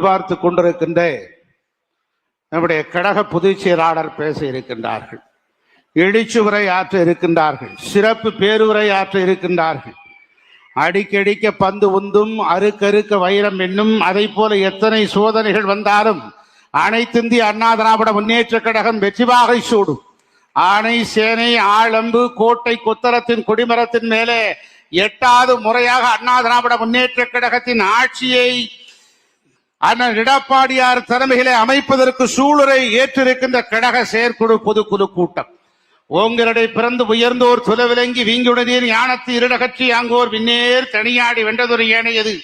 பார்த்து கொண்டிருக்கின்ற நம்முடைய கழக பொதுச் செயலாளர் பேச இருக்கின்றார்கள், எழுச்சியுரை ஆற்ற இருக்கின்றார்கள், சிறப்பு பேருரை ஆற்ற இருக்கின்றார்கள். அடிக்கடிக்க பந்து உந்தும் அறுக்கறுக்க வைரம் என்னும் அதை போல எத்தனை சோதனைகள் வந்தாலும் அனைத்திந்திய அண்ணா திராவிட முன்னேற்ற கழகம் வெற்றிவாகை சூடும். ஆணை சேனை ஆளம்பு கோட்டை கொத்தரத்தின் கொடிமரத்தின் மேலே 8வது முறையாக அண்ணா திராவிட முன்னேற்ற கழகத்தின் ஆட்சியை அண்ணன் எடப்பாடியார் தலைமையிலே அமைப்பதற்கு சூளுரை ஏற்றிருக்கின்ற கழக செயற்குழு பொதுக்குழு கூட்டம். ஓங்கலடை பிறந்து உயர்ந்தோர் துலவிலங்கி வீங்குடனீர் ஞானத்து இருடகற்றி அங்கோர் விண்ணேர் தனியாடி வென்றதொரு ஏனையது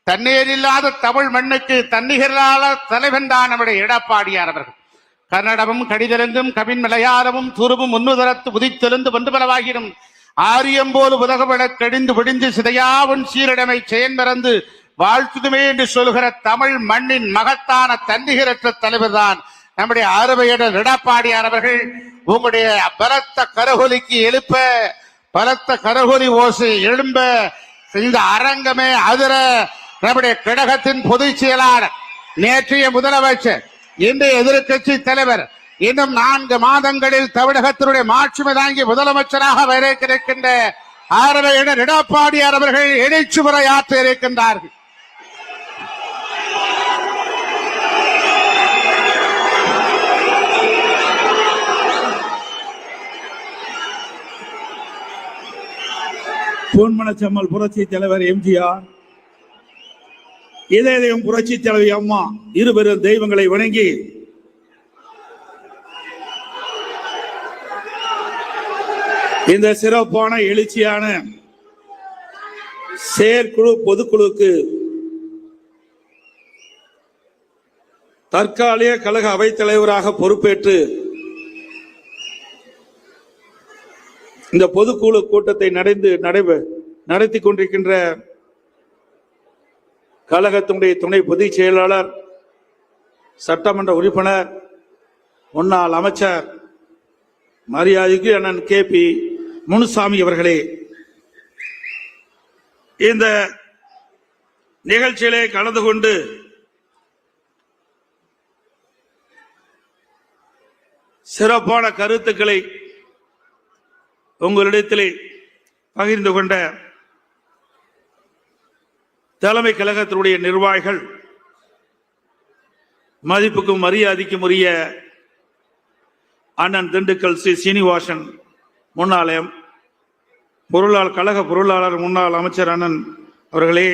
தன்னேரில்லாத தமிழ் மண்ணுக்கு தன்னிகரால தலைவன்தான் நம்முடைய எடப்பாடியார் அவர்கள். கன்னடமும் கடிதலங்கும் கவின் மலையாளமும் துருவும் முன்னுதரத்து உதித்தெழுந்து ஒன்றுபலவாகிடும் ஆரியம்போல் உலகவிட கடிந்து விடிந்து சிதையாவும் சீரிடமை செயன்மறந்து வாழ்த்துதுமே என்று சொல்கிற தமிழ் மண்ணின் மகத்தான தன்னிகரற்ற தலைவர் தான் நம்முடைய அறுவையிடர் எடப்பாடியார் அவர்கள். உங்களுடைய பலத்த கரகொலிக்கு எழுப்ப, பலத்த கரகொலி ஓசை எழும்ப, இந்த அரங்கமே அதிர நம்முடைய கழகத்தின் பொதுச் செயலாளர், நேற்றைய முதலமைச்சர், இன்றைய எதிர்கட்சி தலைவர், இன்னும் 4 மாதங்களில் தமிழகத்தினுடைய மாட்சிமை தாங்கி முதலமைச்சராக வர இருக்கின்ற அறுவையிடர் எடப்பாடியார் அவர்கள் எழுச்சி உரையாற்ற இருக்கின்றார்கள். பொன்மனச்செம்மல் புரட்சி தலைவர் எம்ஜிஆர், இதயம் புரட்சி தலைவி அம்மா இருவரும் தெய்வங்களை வணங்கி இந்த சிறப்பான எழுச்சியான செயற்குழு பொதுக்குழுக்கு தற்காலிக கழக அவைத்தலைவராக பொறுப்பேற்று இந்த பொதுக்குழு கூட்டத்தை நடத்தி கொண்டிருக்கின்ற கழகத்தினுடைய துணை பொதுச் செயலாளர், சட்டமன்ற உறுப்பினர், முன்னாள் அமைச்சர் மரியாதைக்கு அண்ணன் KP முனுசாமி அவர்களே, இந்த நிகழ்ச்சியிலே கலந்து கொண்டு சிறப்பான கருத்துக்களை உங்களிடத்திலே பகிர்ந்து கொண்ட தலைமை கழகத்தினுடைய நிர்வாகிகள், மதிப்புக்கும் மரியாதைக்கும் உரிய அண்ணன் திண்டுக்கல் சி சீனிவாசன் முன்னாள் கழக பொருளாளர், முன்னாள் அமைச்சர் அண்ணன் அவர்களே,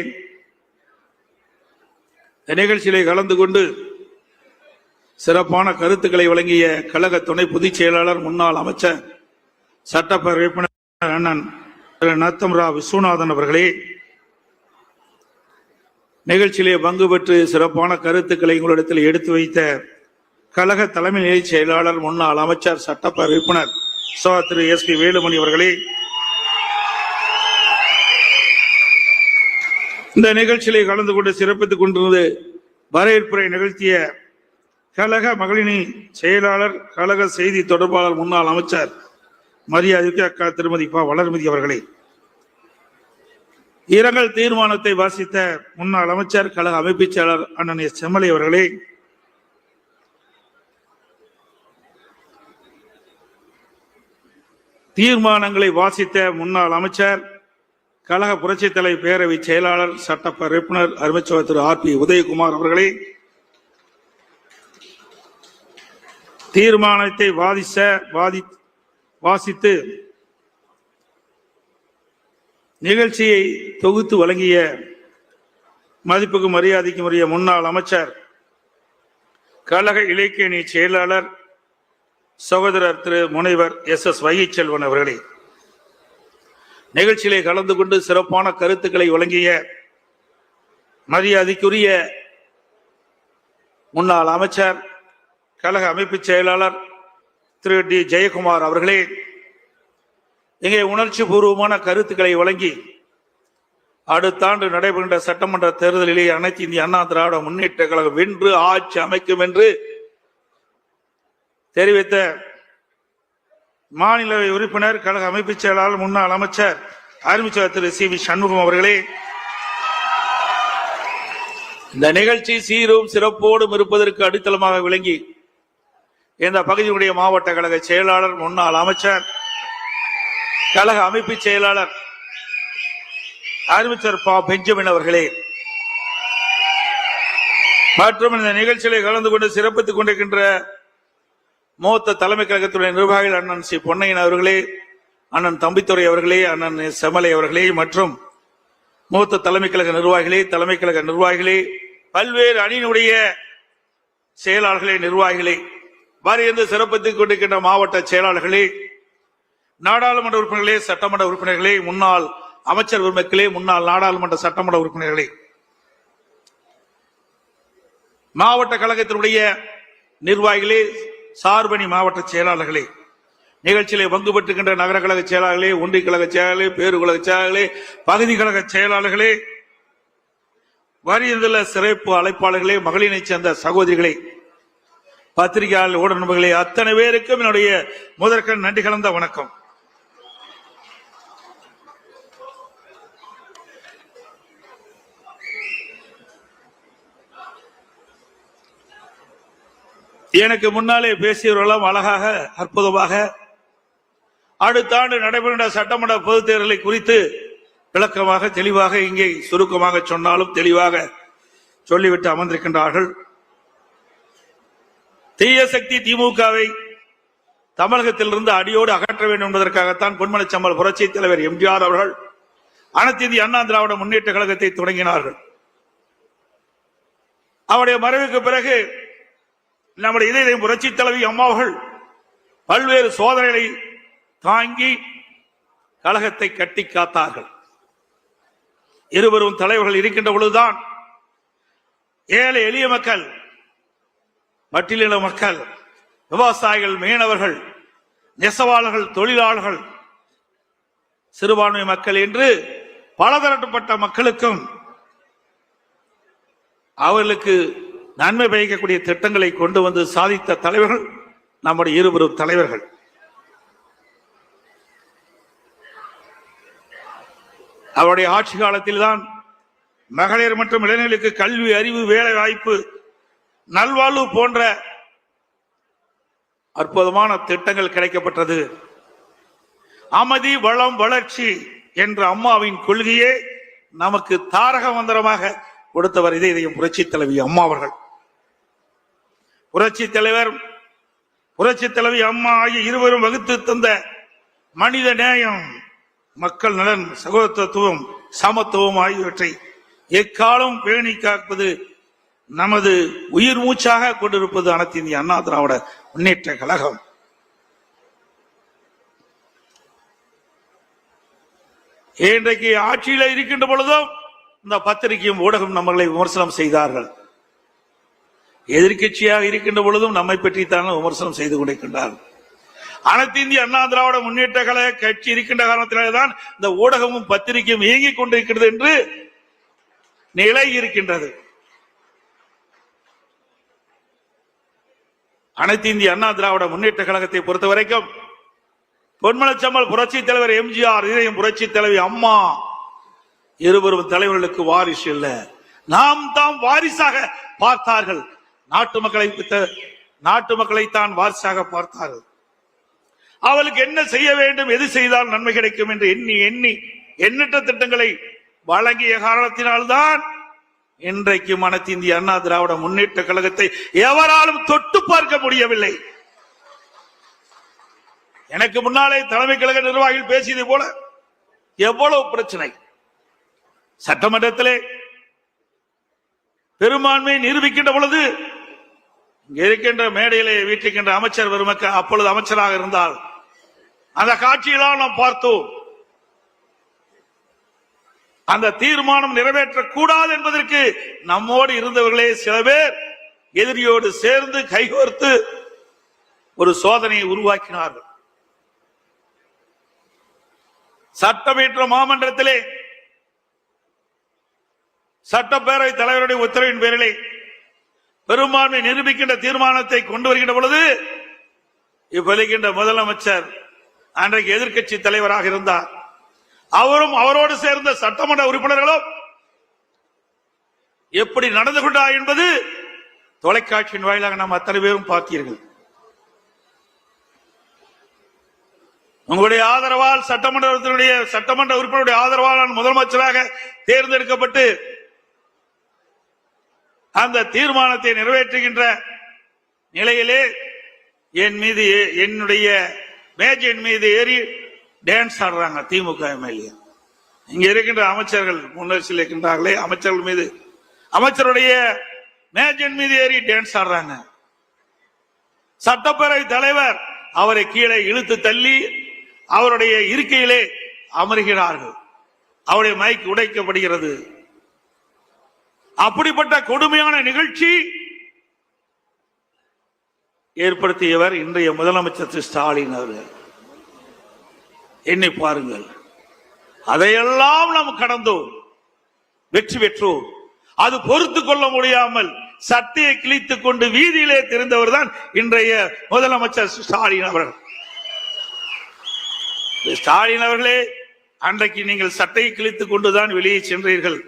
நிகழ்ச்சியிலே கலந்து கொண்டு சிறப்பான கருத்துக்களை வழங்கிய கழக துணை பொதுச் செயலாளர், முன்னாள் அமைச்சர், சட்டப்பேரவை உறுப்பினர் அண்ணன் நத்தம்ரா விஸ்வநாதன் அவர்களே, நிகழ்ச்சியிலே பங்கு பெற்று சிறப்பான கருத்துக்களை உங்களிடத்தில் எடுத்து வைத்த கழக தலைமை நிலை செயலாளர், முன்னாள் அமைச்சர், சட்டப்பேரவை உறுப்பினர் திரு SP வேலுமணி அவர்களே, இந்த நிகழ்ச்சியிலே கலந்து கொண்டு சிறப்பித்துக் கொண்டிருந்து வரவேற்புரை நிகழ்த்திய கழக மகளிரணி செயலாளர், கழக செய்தி தொடர்பாளர், முன்னாள் அமைச்சர் மரியாதைக்கு அக்கா திருமதி வளர்மதி அவர்களே, இரங்கல் தீர்மானத்தை வாசித்த முன்னாள் அமைச்சர், கழக அமைப்பு செயலாளர் அண்ணன் S. செம்மலை அவர்களே, தீர்மானங்களை வாசித்த முன்னாள் அமைச்சர், கழக புரட்சி தலைவர் பேரவை செயலாளர், சட்டப்பேரவை உறுப்பினர் அருமைச்சவர் திரு RP உதயகுமார் அவர்களே, தீர்மானத்தை வாசித்து நிகழ்ச்சியை தொகுத்து வழங்கிய மதிப்புக்கும் மரியாதைக்கும் உரிய முன்னாள் அமைச்சர், கழக இலக்கிய செயலாளர், சகோதரர் திரு முனைவர் SS வைகைச்செல்வன் அவர்களே, நிகழ்ச்சியிலே கலந்து கொண்டு சிறப்பான கருத்துக்களை வழங்கிய மரியாதைக்குரிய முன்னாள் அமைச்சர், கழக அமைப்பு செயலாளர் திரு D. ஜெயக்குமார் அவர்களே, இங்கே உணர்ச்சி பூர்வமான கருத்துக்களை வழங்கி அடுத்த ஆண்டு நடைபெறுகின்ற சட்டமன்ற தேர்தலிலே அனைத்து இந்திய அண்ணா திராவிட முன்னேற்ற கழகம் வென்று ஆட்சி அமைக்கும் என்று தெரிவித்த மாநிலவை உறுப்பினர், கழக அமைப்பு செயலாளர், முன்னாள் அமைச்சர் அருமைச்சர் திரு CV சண்முகம் அவர்களே, இந்த நிகழ்ச்சி சீரும் சிறப்போடும் இருப்பதற்கு அடித்தளமாக விளங்கி இந்த பகுதியுடைய மாவட்ட கழக செயலாளர், முன்னாள் அமைச்சர், கழக அமைப்பு செயலாளர் அறிவிச்சர் பா பெஞ்சமின் அவர்களே மற்றும் இந்த நிகழ்ச்சிகளை கலந்து கொண்டு சிறப்பித்துக் கொண்டிருக்கின்ற மூத்த தலைமை கழகத்துடைய நிர்வாகிகள் அண்ணன் சி பொன்னையன் அவர்களே, அண்ணன் தம்பித்துறை அவர்களே, அண்ணன் செமலை அவர்களே மற்றும் மூத்த தலைமை கழக நிர்வாகிகளே, தலைமை கழக நிர்வாகிகளே, பல்வேறு அணியினுடைய செயலாளர்களே, நிர்வாகிகளே, வாரியந்து சிறப்பித்துக் கொண்டிருக்கின்ற மாவட்ட செயலாளர்களே, நாடாளுமன்ற உறுப்பினர்களே, சட்டமன்ற உறுப்பினர்களே, முன்னாள் அமைச்சர் பெருமக்களே, முன்னாள் நாடாளுமன்ற சட்டமன்ற உறுப்பினர்களே, மாவட்ட கழகத்தினுடைய நிர்வாகிகளே, சார்பணி மாவட்ட செயலாளர்களே, நிகழ்ச்சியிலே பங்கு பெற்றுகின்ற நகர கழக செயலாளர்களே, ஒன்றிய கழக செயலாளர்களே, பேருகழக செயலாளர்களே, பகுதி கழக செயலாளர்களே, வாரியந்துள்ள சிறப்பு அழைப்பாளர்களே, மகளிரை சேர்ந்த சகோதரிகளே, பத்திரிகையாளர், ஊடக நண்பர்களே, அத்தனை பேருக்கும் என்னுடைய முதற்கண் நன்றி கலந்த வணக்கம். எனக்கு முன்னாலே பேசியவர்களெல்லாம் அழகாக, அற்புதமாக அடுத்த ஆண்டு நடைபெறுகின்ற சட்டமன்ற பொதுத் தேர்தலை குறித்து விளக்கமாக, தெளிவாக, இங்கே சுருக்கமாக சொன்னாலும் தெளிவாக சொல்லிவிட்டு அமர்ந்திருக்கின்றார்கள். தீய சக்தி திமுகவை தமிழகத்திலிருந்து அடியோடு அகற்ற வேண்டும் என்பதற்காகத்தான் பொன்மனச்சம்பல் புரட்சி தலைவர் எம்ஜிஆர் அவர்கள் அனைத்து இந்திய அண்ணா திராவிட முன்னேற்ற கழகத்தை தொடங்கினார்கள். அவருடைய மறைவுக்கு பிறகு நம்முடைய இதய புரட்சி தலைவி அம்மா அவர்கள் பல்வேறு சோதனைகளை தாங்கி கழகத்தை கட்டி காத்தார்கள். இருவரும் தலைவர்கள் இருக்கின்ற பொழுதுதான் ஏழை எளிய மக்கள், பட்டியலின மக்கள், விவசாயிகள், மீனவர்கள், நெசவாளர்கள், தொழிலாளர்கள், சிறுபான்மை மக்கள் என்று பலதரப்பட்ட மக்களுக்கும் அவர்களுக்கு நன்மை பயக்கக்கூடிய திட்டங்களை கொண்டு வந்து சாதித்த தலைவர்கள் நம்முடைய இருவரும் தலைவர்கள். அவருடைய ஆட்சி காலத்தில் தான் மகளிர் மற்றும் இளைஞர்களுக்கு கல்வி, அறிவு, வேலை வாய்ப்பு, நல்வாழ்வு போன்ற அற்புதமான திட்டங்கள் கிடைக்கப்பட்டது. அமைதி, வளம், வளர்ச்சி என்ற அம்மாவின் கொள்கையே நமக்கு தாரக மந்திரமாக கொடுத்தவர் இதயம் புரட்சி தலைவி அம்மா அவர்கள். புரட்சி தலைவர், புரட்சி தலைவி அம்மா ஆகிய இருவரும் வகுத்து தந்த மனித நேயம், மக்கள் நலன், சகோதரத்துவம், சமத்துவம் ஆகியவற்றை எக்காலம் பேணி காப்பது நமது உயிர் மூச்சாக கொண்டிருப்பது அனைத்து இந்திய அண்ணா திராவிட முன்னேற்ற கழகம். இன்றைக்கு ஆட்சியில இருக்கின்ற பொழுதும் இந்த பத்திரிகையும் ஊடகம் நம்மளை விமர்சனம் செய்தார்கள். எதிர்கட்சியாக இருக்கின்ற பொழுதும் நம்மை பற்றித்தான் விமர்சனம் செய்து கொண்டிருக்கின்றார்கள். அனைத்து இந்திய அண்ணா திராவிட முன்னேற்ற கழக கட்சி இருக்கின்ற காரணத்தினால்தான் இந்த ஊடகமும் பத்திரிகையும் இயங்கிக் கொண்டிருக்கிறது என்று நிலை இருக்கின்றது. அனைத்து இந்திய அண்ணா திராவிட முன்னேற்ற கழகத்தை பொறுத்த வரைக்கும் பொன்மனச்சம்பல் புரட்சி தலைவர் எம்ஜிஆர், இதயம் புரட்சி தலைவி அம்மா இருவரும் தலைவர்களுக்கு வாரிசு இல்ல, நாம் தாம் வாரிசாக பார்த்தார்கள். நாட்டு மக்களைத்தான் வாரிசாக பார்த்தார்கள். அவளுக்கு என்ன செய்ய வேண்டும், எது செய்தால் நன்மை கிடைக்கும் என்று எண்ணி எண்ணி எண்ணற்ற திட்டங்களை வழங்கிய காரணத்தினால்தான் இன்றைக்கு அனைத்து இந்திய அண்ணா திராவிட முன்னேற்ற கழகத்தை எவராலும் தொட்டு பார்க்க முடியவில்லை. எனக்கு முன்னாலே தலைமை கழக நிர்வாகிகள் பேசியது போல எவ்வளவு பிரச்சனை, சட்டமன்றத்திலே பெரும்பான்மை நிரூபிக்கின்ற பொழுது இங்க இருக்கின்ற மேடையிலே வீட்டிருக்கின்ற அமைச்சர் பெருமக்கள் அப்பொழுது அமைச்சராக இருந்தால் அந்த காட்சியெல்லாம் நாம் பார்த்தோம். அந்த தீர்மானம் நிறைவேற்றக்கூடாது என்பதற்கு நம்மோடு இருந்தவர்களே சில பேர் எதிரியோடு சேர்ந்து கைகோர்த்து ஒரு சோதனையை உருவாக்கினார்கள். சட்டமன்ற மாமன்றத்திலே சட்டப்பேரவை தலைவருடைய உத்தரவின் பேரிலே பெரும்பான்மை நிரூபிக்கின்ற தீர்மானத்தை கொண்டு வருகின்ற பொழுது இப்ப முதலமைச்சர் அன்றைக்கு எதிர்க்கட்சி தலைவராக இருந்தார். அவரும் அவரோடு சேர்ந்த சட்டமன்ற உறுப்பினர்களும் எப்படி நடந்து கொண்டார் என்பது தொலைக்காட்சியின் வாயிலாக நாம் அத்தனை பேரும் பார்த்தீர்கள். உங்களுடைய ஆதரவால் சட்டமன்ற உறுப்பினருடைய ஆதரவால் நான் முதலமைச்சராக தேர்ந்தெடுக்கப்பட்டு அந்த தீர்மானத்தை நிறைவேற்றுகின்ற நிலையிலே என்னுடைய மேஜின் மீது ஏறி டான்ஸ் ஆடுறாங்க திமுக எம்எல்ஏ. இங்க இருக்கின்ற அமைச்சர்கள் முன்னரசில் இருக்கின்றார்களே, அமைச்சர்கள் மீது அமைச்சருடைய மேஜின் மீது ஏறி டான்ஸ் ஆடுறாங்க. சட்டப்பேரவை தலைவர் அவரை கீழே இழுத்து தள்ளி அவருடைய இருக்கையிலே அமர்கிறார்கள். அவருடைய மைக் உடைக்கப்படுகிறது. அப்படிப்பட்ட கொடுமையான நிகழ்ச்சி ஏற்படுத்தியவர் இன்றைய முதலமைச்சர் திரு ஸ்டாலின் அவர்கள். எண்ணி பாருங்கள், அதையெல்லாம் நாம் கடந்தோம், வெற்றி பெற்றோம். அது பொறுத்து கொள்ள முடியாமல் சட்டையை கிழித்துக் கொண்டு வீதியிலே தெரிந்தவர் தான் இன்றைய முதலமைச்சர் ஸ்டாலின் அவர்கள். ஸ்டாலின் அவர்களே, அன்றைக்கு நீங்கள் சட்டையை கிழித்துக் கொண்டுதான் வெளியே சென்றீர்கள்.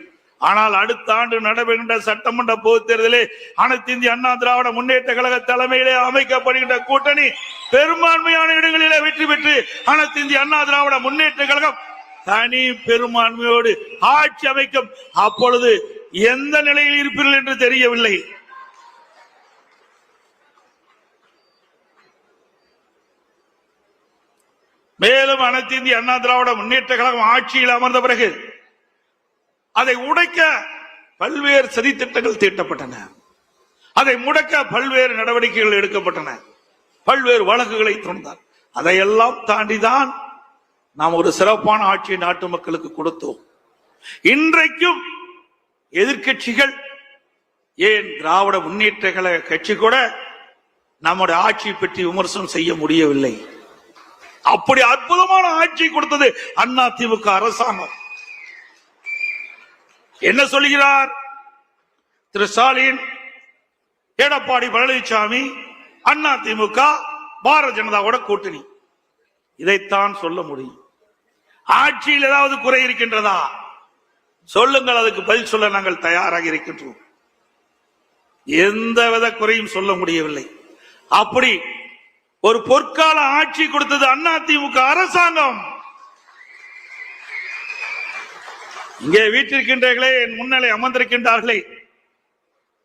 ஆனால் அடுத்த ஆண்டு நடைபெறுகின்ற சட்டமன்ற பொதுத் தேர்தலில் அனைத்து இந்திய அண்ணா திராவிட முன்னேற்ற கழக தலைமையிலே அமைக்கப்படுகின்ற கூட்டணி பெரும்பான்மையான இடங்களிலே வெற்றி பெற்று அனைத்து இந்திய அண்ணா திராவிட முன்னேற்ற கழகம் தனி பெரும்பான்மையோடு ஆட்சி அமைக்கும். அப்பொழுது எந்த நிலையில் இருப்பீர்கள் என்று தெரியவில்லை. மேலும் அனைத்து இந்திய அண்ணா திராவிட முன்னேற்ற கழகம் ஆட்சியில் அமர்ந்த பிறகு அதை உடைக்க பல்வேறு சதித்திட்டங்கள் தீட்டப்பட்டன. அதை முடக்க பல்வேறு நடவடிக்கைகள் எடுக்கப்பட்டன. பல்வேறு வழக்குகளை தொடர்ந்தார். அதையெல்லாம் தாண்டிதான் நாம் ஒரு சிறப்பான ஆட்சியை நாட்டு மக்களுக்கு கொடுத்தோம். இன்றைக்கும் எதிர்கட்சிகள், ஏன் திராவிட முன்னேற்ற கழக கட்சி கூட நம்முடைய ஆட்சியை பற்றி விமர்சனம் செய்ய முடியவில்லை. அப்படி அற்புதமான ஆட்சி கொடுத்தது அண்ணா திமுக அரசாங்கம். என்ன சொல்கிறார் திரு ஸ்டாலின்? எடப்பாடி பழனிசாமி, அண்ணா திமுக, பாரதிய ஜனதாவோட கூட்டணி. இதைத்தான் சொல்ல முடியும். ஆட்சியில் ஏதாவது குறை இருக்கின்றதா சொல்லுங்கள், அதுக்கு பதில் சொல்ல நாங்கள் தயாராக இருக்கின்றோம். எந்தவித குறையும் சொல்ல முடியவில்லை. அப்படி ஒரு பொற்கால ஆட்சி கொடுத்தது அண்ணா திமுக அரசாங்கம். இங்கே வீட்டிருக்கின்றீர்களே, என் முன்னிலை அமர்ந்திருக்கின்றார்களே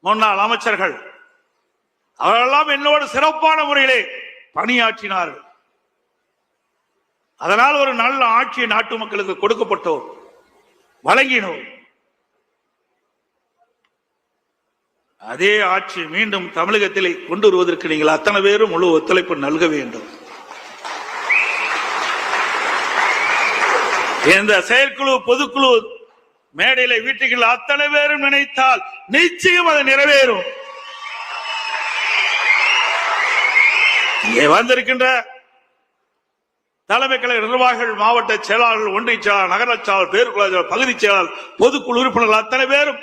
முன்னாள் அமைச்சர்கள், அவரெல்லாம் என்னோடு சிறப்பான முறையிலே பணியாற்றினார்கள். அதனால் ஒரு நல்ல ஆட்சியை நாட்டு மக்களுக்கு கொடுக்கப்பட்டோம், வழங்கினோம். அதே ஆட்சி மீண்டும் தமிழகத்திலே கொண்டு வருவதற்கு நீங்கள் அத்தனை பேரும் முழு ஒத்துழைப்பு நல்க வேண்டும். இந்த செயற்குழு பொதுக்குழு மேடையில வீட்டுகள் அத்தனை பேரும் நினைத்தால் நிச்சயம் அது நிறைவேறும். இங்கே வந்திருக்கின்ற தலைமை கழக நிர்வாகிகள், மாவட்ட செயலாளர்கள், ஒன்றிய செயலாளர், நகர செயலாளர், பேருக்குழு பகுதி செயலாளர், பொதுக்குழு உறுப்பினர்கள் அத்தனை பேரும்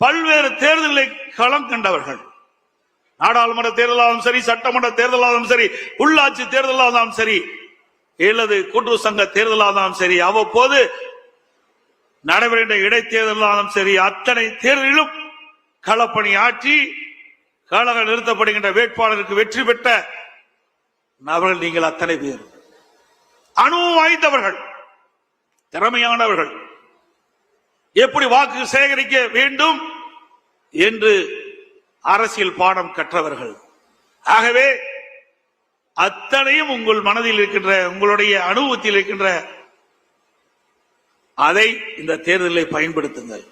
பல்வேறு தேர்தல்களை களம் கண்டவர்கள். நாடாளுமன்ற தேர்தலாலும் சரி, சட்டமன்ற தேர்தலாலும் சரி, உள்ளாட்சி தேர்தலாலும் சரி, அல்லது கூட்டுறவு சங்க தேர்தலாலும் சரி, அவ்வப்போது நடைபெறுகின்ற இடைத்தேர்தலாலும் சரி, அத்தனை தேர்தலிலும் களப்பணி ஆற்றி கழக நிறுத்தப்படுகின்ற வேட்பாளருக்கு வெற்றி பெற்ற நபர்கள் நீங்கள் அத்தனை பேர். அனுபவம் வாய்ந்தவர்கள், திறமையானவர்கள், எப்படி வாக்கு சேகரிக்க வேண்டும் என்று அரசியல் பாடம் கற்றவர்கள். ஆகவே அத்தனையும் உங்கள் மனதில் இருக்கின்ற, உங்களுடைய அனுபவத்தில் இருக்கின்ற அதை இந்த தேர்தலை பயன்படுத்துங்கள்.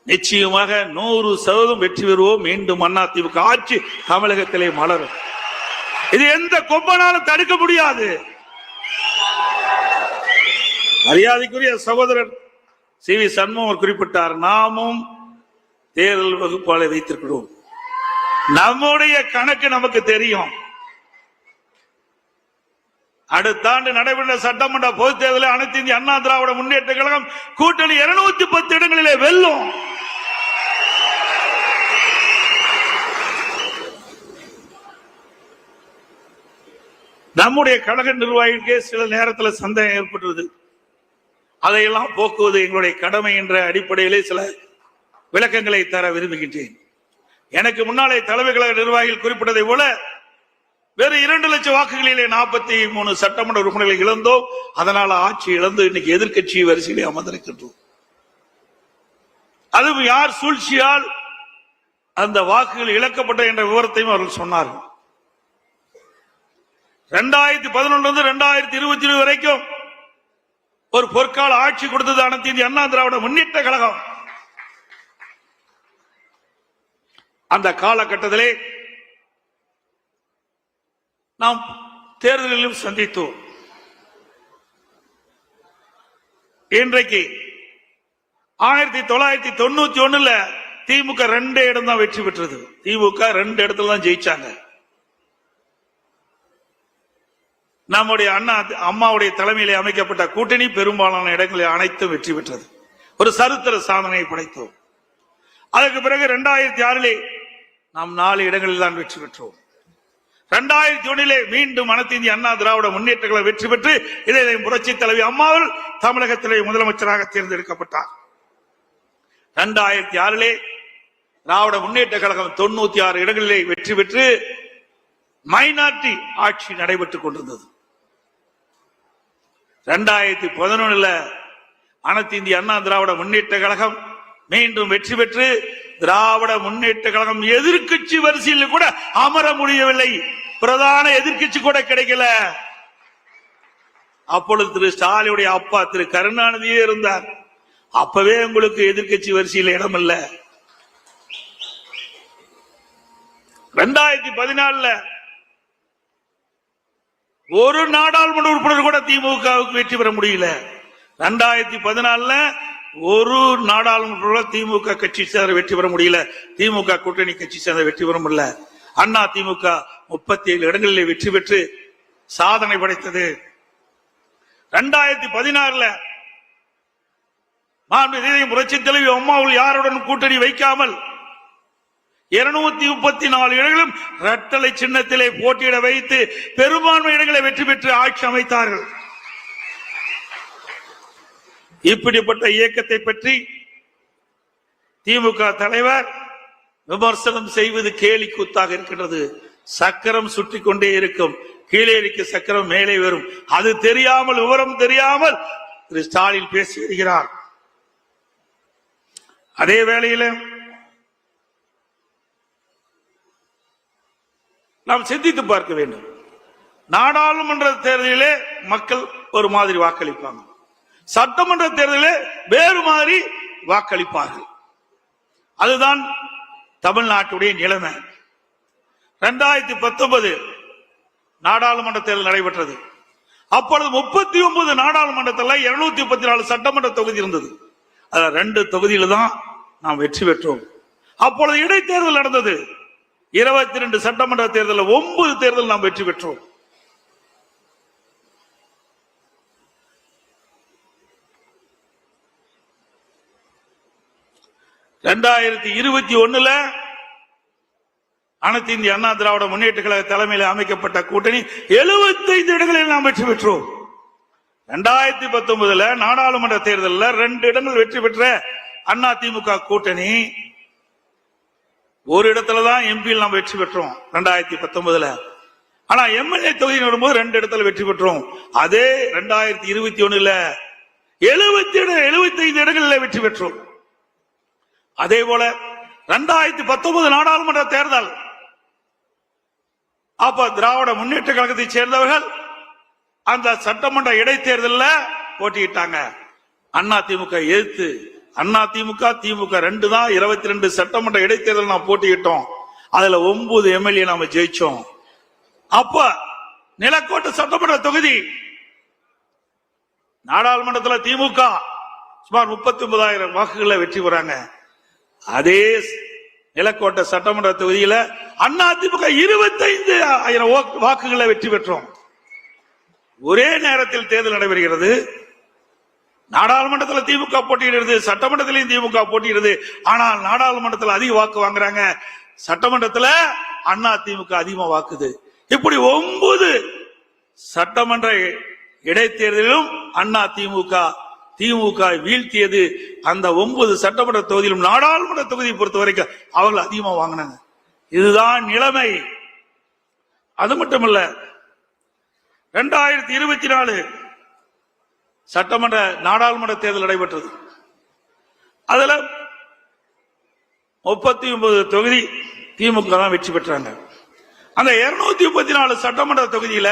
நிச்சயமாக 100% வெற்றி பெறுவோம். மீண்டும் அதிமுக ஆட்சி தமிழகத்திலே மலரும். இது எந்த கொம்பனாலும் தடுக்க முடியாது. மரியாதைக்குரிய சகோதரர் சி.வி. சண்முகம் குறிப்பிட்டார், நாமும் தேர்தல் வகுப்பாளை வைத்திருக்கிறோம். நம்முடைய கணக்கு நமக்கு தெரியும். அடுத்த ஆண்டு நடைபெற்ற சட்டமன்ற பொதுத் தேர்தலில் அனைத்து இந்திய அண்ணா திராவிட முன்னேற்ற கழகம் கூட்டணி 210 இடங்களிலே வெல்லும். நம்முடைய கழக நிர்வாகிகளுக்கே சில நேரத்தில் சந்தேகம் ஏற்பட்டது. அதையெல்லாம் போக்குவது எங்களுடைய கடமை என்ற அடிப்படையிலே சில விளக்கங்களை தர விரும்புகின்றேன். எனக்கு முன்னாலே தலைமை கழக நிர்வாகிகள் குறிப்பிட்டதை போல வேறு 2 லட்சம் வாக்குகளிலே 43 சட்டமன்ற உறுப்பினர்களை இழந்தோம். அதனால ஆட்சி இழந்து இன்னைக்கு எதிர்க்கட்சி வரிசையிலே அமர்ந்திருக்கின்றோம். அதுவும் யார் சூழ்ச்சியால் அந்த வாக்குகள் இழக்கப்பட்ட என்ற விவரத்தையும் அவர்கள் சொன்னார்கள். 2011 2022 வரைக்கும் ஒரு பொற்கால ஆட்சி கொடுத்தது அனைத்து இந்திய அண்ணா திராவிட முன்னேற்ற கழகம். அந்த காலகட்டத்திலே நாம் தேர்தலிலும் சந்தித்தோம். இன்றைக்கு 1991 திமுக 2 இடம் தான் வெற்றி பெற்றது. திமுக 2 இடத்துல தான் ஜெயிச்சாங்க. நம்முடைய அம்மாவுடைய தலைமையிலே அமைக்கப்பட்ட கூட்டணி பெரும்பாலான இடங்களில் அனைத்தும் வெற்றி பெற்றது. ஒரு சரித்திர சாதனையை படைத்தோம். அதற்கு பிறகு 2006 நாம் 4 இடங்களில் தான் வெற்றி பெற்றோம். 2001 மீண்டும் அனைத்து இந்திய அண்ணா திராவிட முன்னேற்ற கழகம் வெற்றி பெற்று இதை புரட்சி தலைவி அம்மாவில் தமிழகத்திலே முதலமைச்சராக தேர்ந்தெடுக்கப்பட்டார். 2006 திராவிட முன்னேற்ற கழகம் 96 இடங்களிலே வெற்றி பெற்று மைனாரிட்டி ஆட்சி நடைபெற்றுக் கொண்டிருந்தது. 2011 அனைத்து இந்திய அண்ணா திராவிட முன்னேற்ற கழகம் மீண்டும் வெற்றி பெற்று திராவிட முன்னேற்ற கழகம் எதிர்க்கட்சி வரிசையில் கூட அமர முடியவில்லை. பிரதான எதிர்க்கட்சி கூட கிடைக்கல. அப்பொழுது திரு ஸ்டாலினுடைய அப்பா திரு கருணாநிதியே இருந்தார். அப்பவே உங்களுக்கு எதிர்க்கட்சி வரிசையில் இடம் இல்ல. 2014 ஒரு நாடாளுமன்ற உறுப்பினர் கூட திமுகவுக்கு வெற்றி பெற முடியல. 2014 ஒரு நாடாளுமன்ற திமுக கட்சி சேர்ந்த வெற்றி பெற முடியல. திமுக கூட்டணி கட்சி சேர்ந்த வெற்றி பெற முடியல. அண்ணா திமுக 37 இடங்களிலே வெற்றி பெற்று சாதனை படைத்தது. 2016 புரட்சி தலைவி அம்மாவில் யாருடன் கூட்டணி வைக்காமல் 234 இடங்களும் இரட்டலை சின்னத்திலே போட்டியிட வைத்து பெரும்பான்மை இடங்களை வெற்றி பெற்று ஆட்சி அமைத்தார்கள். இப்படிப்பட்ட இயக்கத்தை பற்றி திமுக தலைவர் விமர்சனம் செய்வது கேலி கூத்தாக இருக்கின்றது. சக்கரம் சுற்றி கொண்டே இருக்கும். கீழே இருக்க சக்கரம் மேலே வரும். அது தெரியாமல், விவரம் தெரியாமல் திரு ஸ்டாலின் பேசி வருகிறார். அதே வேளையில் நாம் சிந்தித்து பார்க்க வேண்டும். நாடாளுமன்ற தேர்தலிலே மக்கள் ஒரு மாதிரி வாக்களிப்பாங்க, சட்டமன்ற தேர்தலிலே வேறு மாதிரி வாக்களிப்பார்கள். அதுதான் தமிழ்நாட்டுடைய நிலைமை. 2019 நாடாளுமன்ற தேர்தல் நடைபெற்றது. அப்பொழுது 39 நாடாளுமன்றத்தில் 234 சட்டமன்ற தொகுதி இருந்தது. அதுல 2 தொகுதியில தான் நாம் வெற்றி பெற்றோம். அப்பொழுது இடைத்தேர்தல் நடந்தது. 22 சட்டமன்ற தேர்தல் 9 தேர்தல் நாம் வெற்றி பெற்றோம். (2021) அனைத்து இந்திய அண்ணா திராவிட முன்னேற்ற கழக தலைமையில் அமைக்கப்பட்ட கூட்டணி 75 இடங்களில் நாம் வெற்றி பெற்றோம். 2019 நாடாளுமன்ற தேர்தலில் 2 இடங்கள் வெற்றி பெற்ற அண்ணா திமுக கூட்டணி ஒரு இடத்துல தான் எம்பியில் நாம் வெற்றி பெற்றோம் 2019. ஆனா எம்எல்ஏ தொகுதி வரும்போது 2 இடத்துல வெற்றி பெற்றோம். அதே 2021 75 இடங்களில் வெற்றி பெற்றோம். அதே போல 2019 நாடாளுமன்ற தேர்தல் அப்ப திராவிட முன்னேற்ற கழகத்தை சேர்ந்தவர்கள் அந்த சட்டமன்ற இடைத்தேர்தலில் போட்டியிட்டாங்க. அண்ணா திமுக எதிர்த்து அண்ணா திமுக திமுக 2 தான் 22 சட்டமன்ற இடைத்தேர்தல் நாம் போட்டியிட்டோம். அதுல 9 எம்எல்ஏ நாம ஜெயிச்சோம். அப்ப நிலக்கோட்டை சட்டமன்ற தொகுதி நாடாளுமன்றத்தில் திமுக சுமார் 39,000 வாக்குகளை வெற்றி பெறாங்க. அதே நிலக்கோட்டை சட்டமன்ற தொகுதியில அண்ணா திமுக 25,000 வாக்குகளை வெற்றி பெற்றோம். ஒரே நேரத்தில் தேர்தல் நடைபெறுகிறது. நாடாளுமன்றத்தில் திமுக போட்டியிடுறது, சட்டமன்றத்திலையும் திமுக போட்டியிடுது. ஆனால் நாடாளுமன்றத்தில் அதிக வாக்கு வாங்குறாங்க, சட்டமன்றத்தில் அண்ணா திமுக அதிகமா வாக்குது. இப்படி 9 சட்டமன்ற இடைத்தேர்தலிலும் அண்ணா திமுக திமுக வீழ்த்தியது அந்த 9 சட்டமன்ற தொகுதியிலும் நாடாளுமன்ற தொகுதியை பொறுத்த வரைக்கும் அவர்கள் அதிகமா வாங்கினாங்க. இதுதான் நிலைமை. அது மட்டுமல்ல, 2024 சட்டமன்ற நாடாளுமன்ற தேர்தல் நடைபெற்றது. அதுல 39 தொகுதி திமுக தான் வெற்றி பெற்றாங்க. அந்த 234 சட்டமன்ற தொகுதியில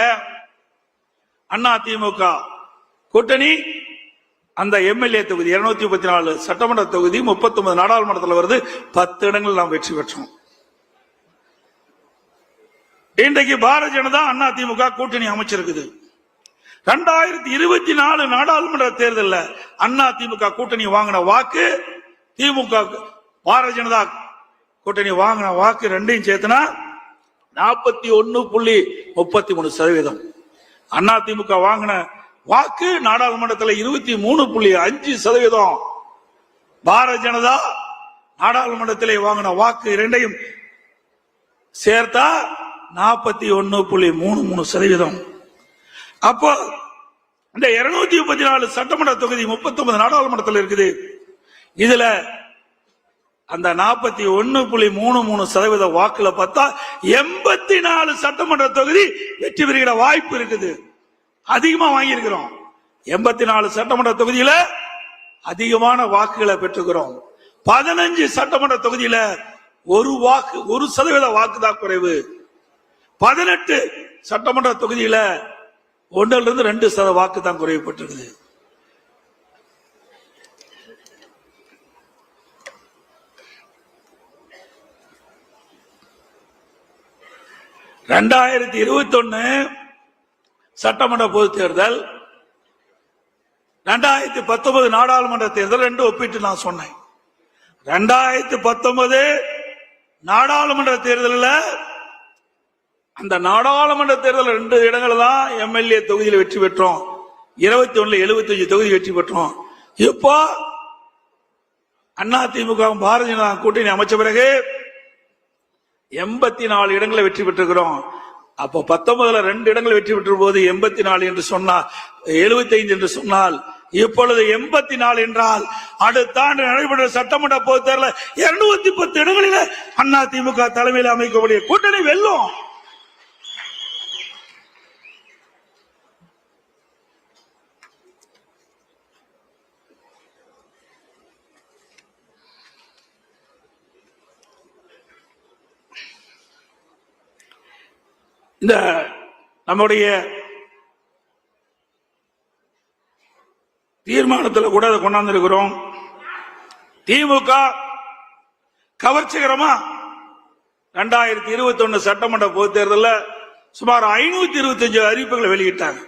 அண்ணா திமுக கூட்டணி அந்த எம்எல்ஏ தொகுதி 234 சட்டமன்ற தொகுதி 39 நாடாளுமன்றத்தில் வருது. 10 இடங்கள் நாம் வெற்றி பெற்றோம். இன்றைக்கு பாரதிய ஜனதா அண்ணா திமுக கூட்டணி அமைச்சிருக்குது. 2024 நாடாளுமன்ற தேர்தலில் அண்ணா திமுக கூட்டணி வாங்கின வாக்கு, திமுக பாரதிய ஜனதா கூட்டணி வாங்கின வாக்கு ரெண்டையும் சேர்த்துனா 41.33%. அண்ணா திமுக வாங்கின வாக்கு நாடாளுமன்றத்தில் 23.5%. பாரதிய ஜனதா நாடாளுமன்றத்திலே வாங்கின வாக்கு இரண்டையும் சேர்த்தா 41.33%. அப்போ இந்த 234 சட்டமன்ற தொகுதி 39 நாடாளுமன்றத்தில் இருக்குது. இதுல அந்த 41.33% வாக்குல பார்த்தா 84 சட்டமன்ற தொகுதி வெற்றி பெறுகிற வாய்ப்பு இருக்குது. அதிகமா வாங்கியிருக்கிறோம். 84 சட்டமன்ற தொகுதியில அதிகமான வாக்குகளை பெற்றுக்கிறோம். 15 சட்டமன்ற தொகுதியில 1% வாக்கு தான் குறைவு. 18 சட்டமன்ற தொகுதியில 1-2% வாக்கு தான் குறைவுபட்டிருக்குது. சட்டமன்ற பொதுத் தேர்தல், 2019 நாடாளுமன்ற தேர்தல் ரெண்டு ஒப்பிட்டு நான் சொன்னேன். 2019 நாடாளுமன்ற தேர்தலில் அந்த நாடாளுமன்ற தேர்தல் 2 இடங்கள் தான் எம்எல்ஏ தொகுதியில் வெற்றி பெற்றோம். 21 75 தொகுதி வெற்றி பெற்றோம். இப்போ அண்ணா திமுக பாரதிய ஜனதா கூட்டணி அமைச்ச பிறகு 84 இடங்களை வெற்றி பெற்றிருக்கிறோம். அப்போ 19 2 இடங்கள் வெற்றி பெற்ற போது 84 என்று சொன்னால் 75 என்று சொன்னால் இப்பொழுது 84 என்றால் அடுத்த ஆண்டு நடைபெற்ற சட்டமன்ற பொதுத் தேர்தலில் 210 இடங்களில் அண்ணா திமுக தலைமையில் அமைக்கக்கூடிய கூட்டணி வெல்லும். இந்த நம்முடைய தீர்மானத்தில் கூட அதை கொண்டாந்து இருக்கிறோம். திமுக கவர்ச்சிகரமா 2021 சட்டமன்ற பொதுத் தேர்தலில் சுமார் 525 அறிவிப்புகளை வெளியிட்டாங்க.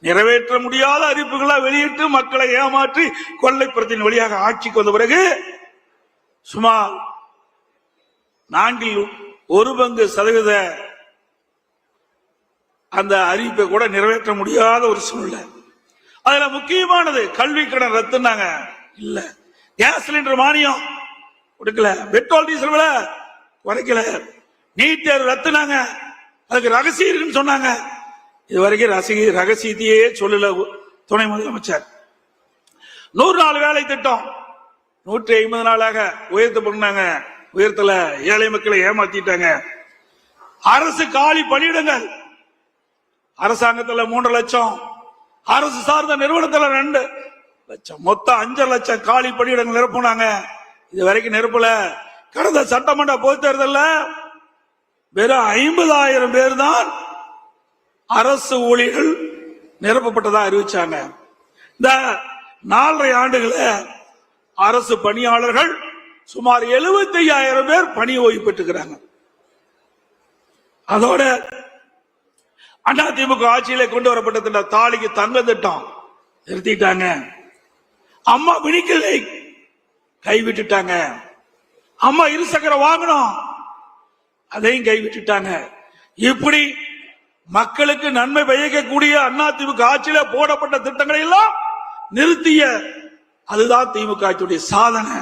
நிறைவேற்ற முடியாத அறிவிப்புகளை வெளியிட்டு மக்களை ஏமாற்றி கொள்ளைப்புறத்தின் வழியாக ஆட்சிக்கு வந்த பிறகு சுமார் 4% அந்த அறிவிப்பை கூட நிறைவேற்ற முடியாத ஒரு சூழ்நிலை. அதுல முக்கியமானது கல்வி கடன் ரத்துனாங்க, இல்ல கேஸ் சிலிண்டர் மானியம் கொடுக்கல, பெட்ரோல் டீசல் விலை குறைக்கல, நீட் தேர்வு ரத்துனாங்க, அதுக்கு ரகசியம் இருக்குன்னு சொன்னாங்க. இதுவரைக்கும் ரகசியத்தையே சொல்லல துணை முதலமைச்சர். 100 நாள் வேலை திட்டம் 150 நாளாக உயர்த்த பண்ணாங்க, உயர்த்தல, ஏழை மக்களை ஏமாத்திட்டாங்க. அரசு காலி பணியிடங்கள் அரசாங்கத்தில் 3 லட்சம், அரசு சார்ந்த நிறுவனத்தில் 2 லட்சம், மொத்தம் 5 லட்சம் காலி பணியிடங்கள் நிரப்புனாங்க. இது வரைக்கும் நிரப்பல. கடந்த சட்டமன்ற பொதுத் தேர்தலில் வெறும் 50,000 பேர் தான் அரசு ஊழியர்கள் நிரப்பப்பட்டதா அறிவிச்சாங்க. இந்த 4.5 ஆண்டுகள அரசு பணியாளர்கள் சுமார் 75,000 பேர் பணி ஓய்வு பெற்றுக்கிறாங்க. அதோட அதிமுக ஆட்சியிலே கொண்டு வரப்பட்ட திட்டம் தாலிக்கு தங்க திட்டம் நிறுத்திட்டாங்க. அம்மா வினிக்கலை கைவிட்டுட்டாங்க. அம்மா இருசக்கர வாகனம் அதையும் கைவிட்டுட்டாங்க. இப்படி மக்களுக்கு நன்மை பயக்கக்கூடிய அதிமுக ஆட்சியில போடப்பட்ட திட்டங்களை எல்லாம் நிறுத்திய அதுதான் திமுக ஆட்சியுடைய சாதனை.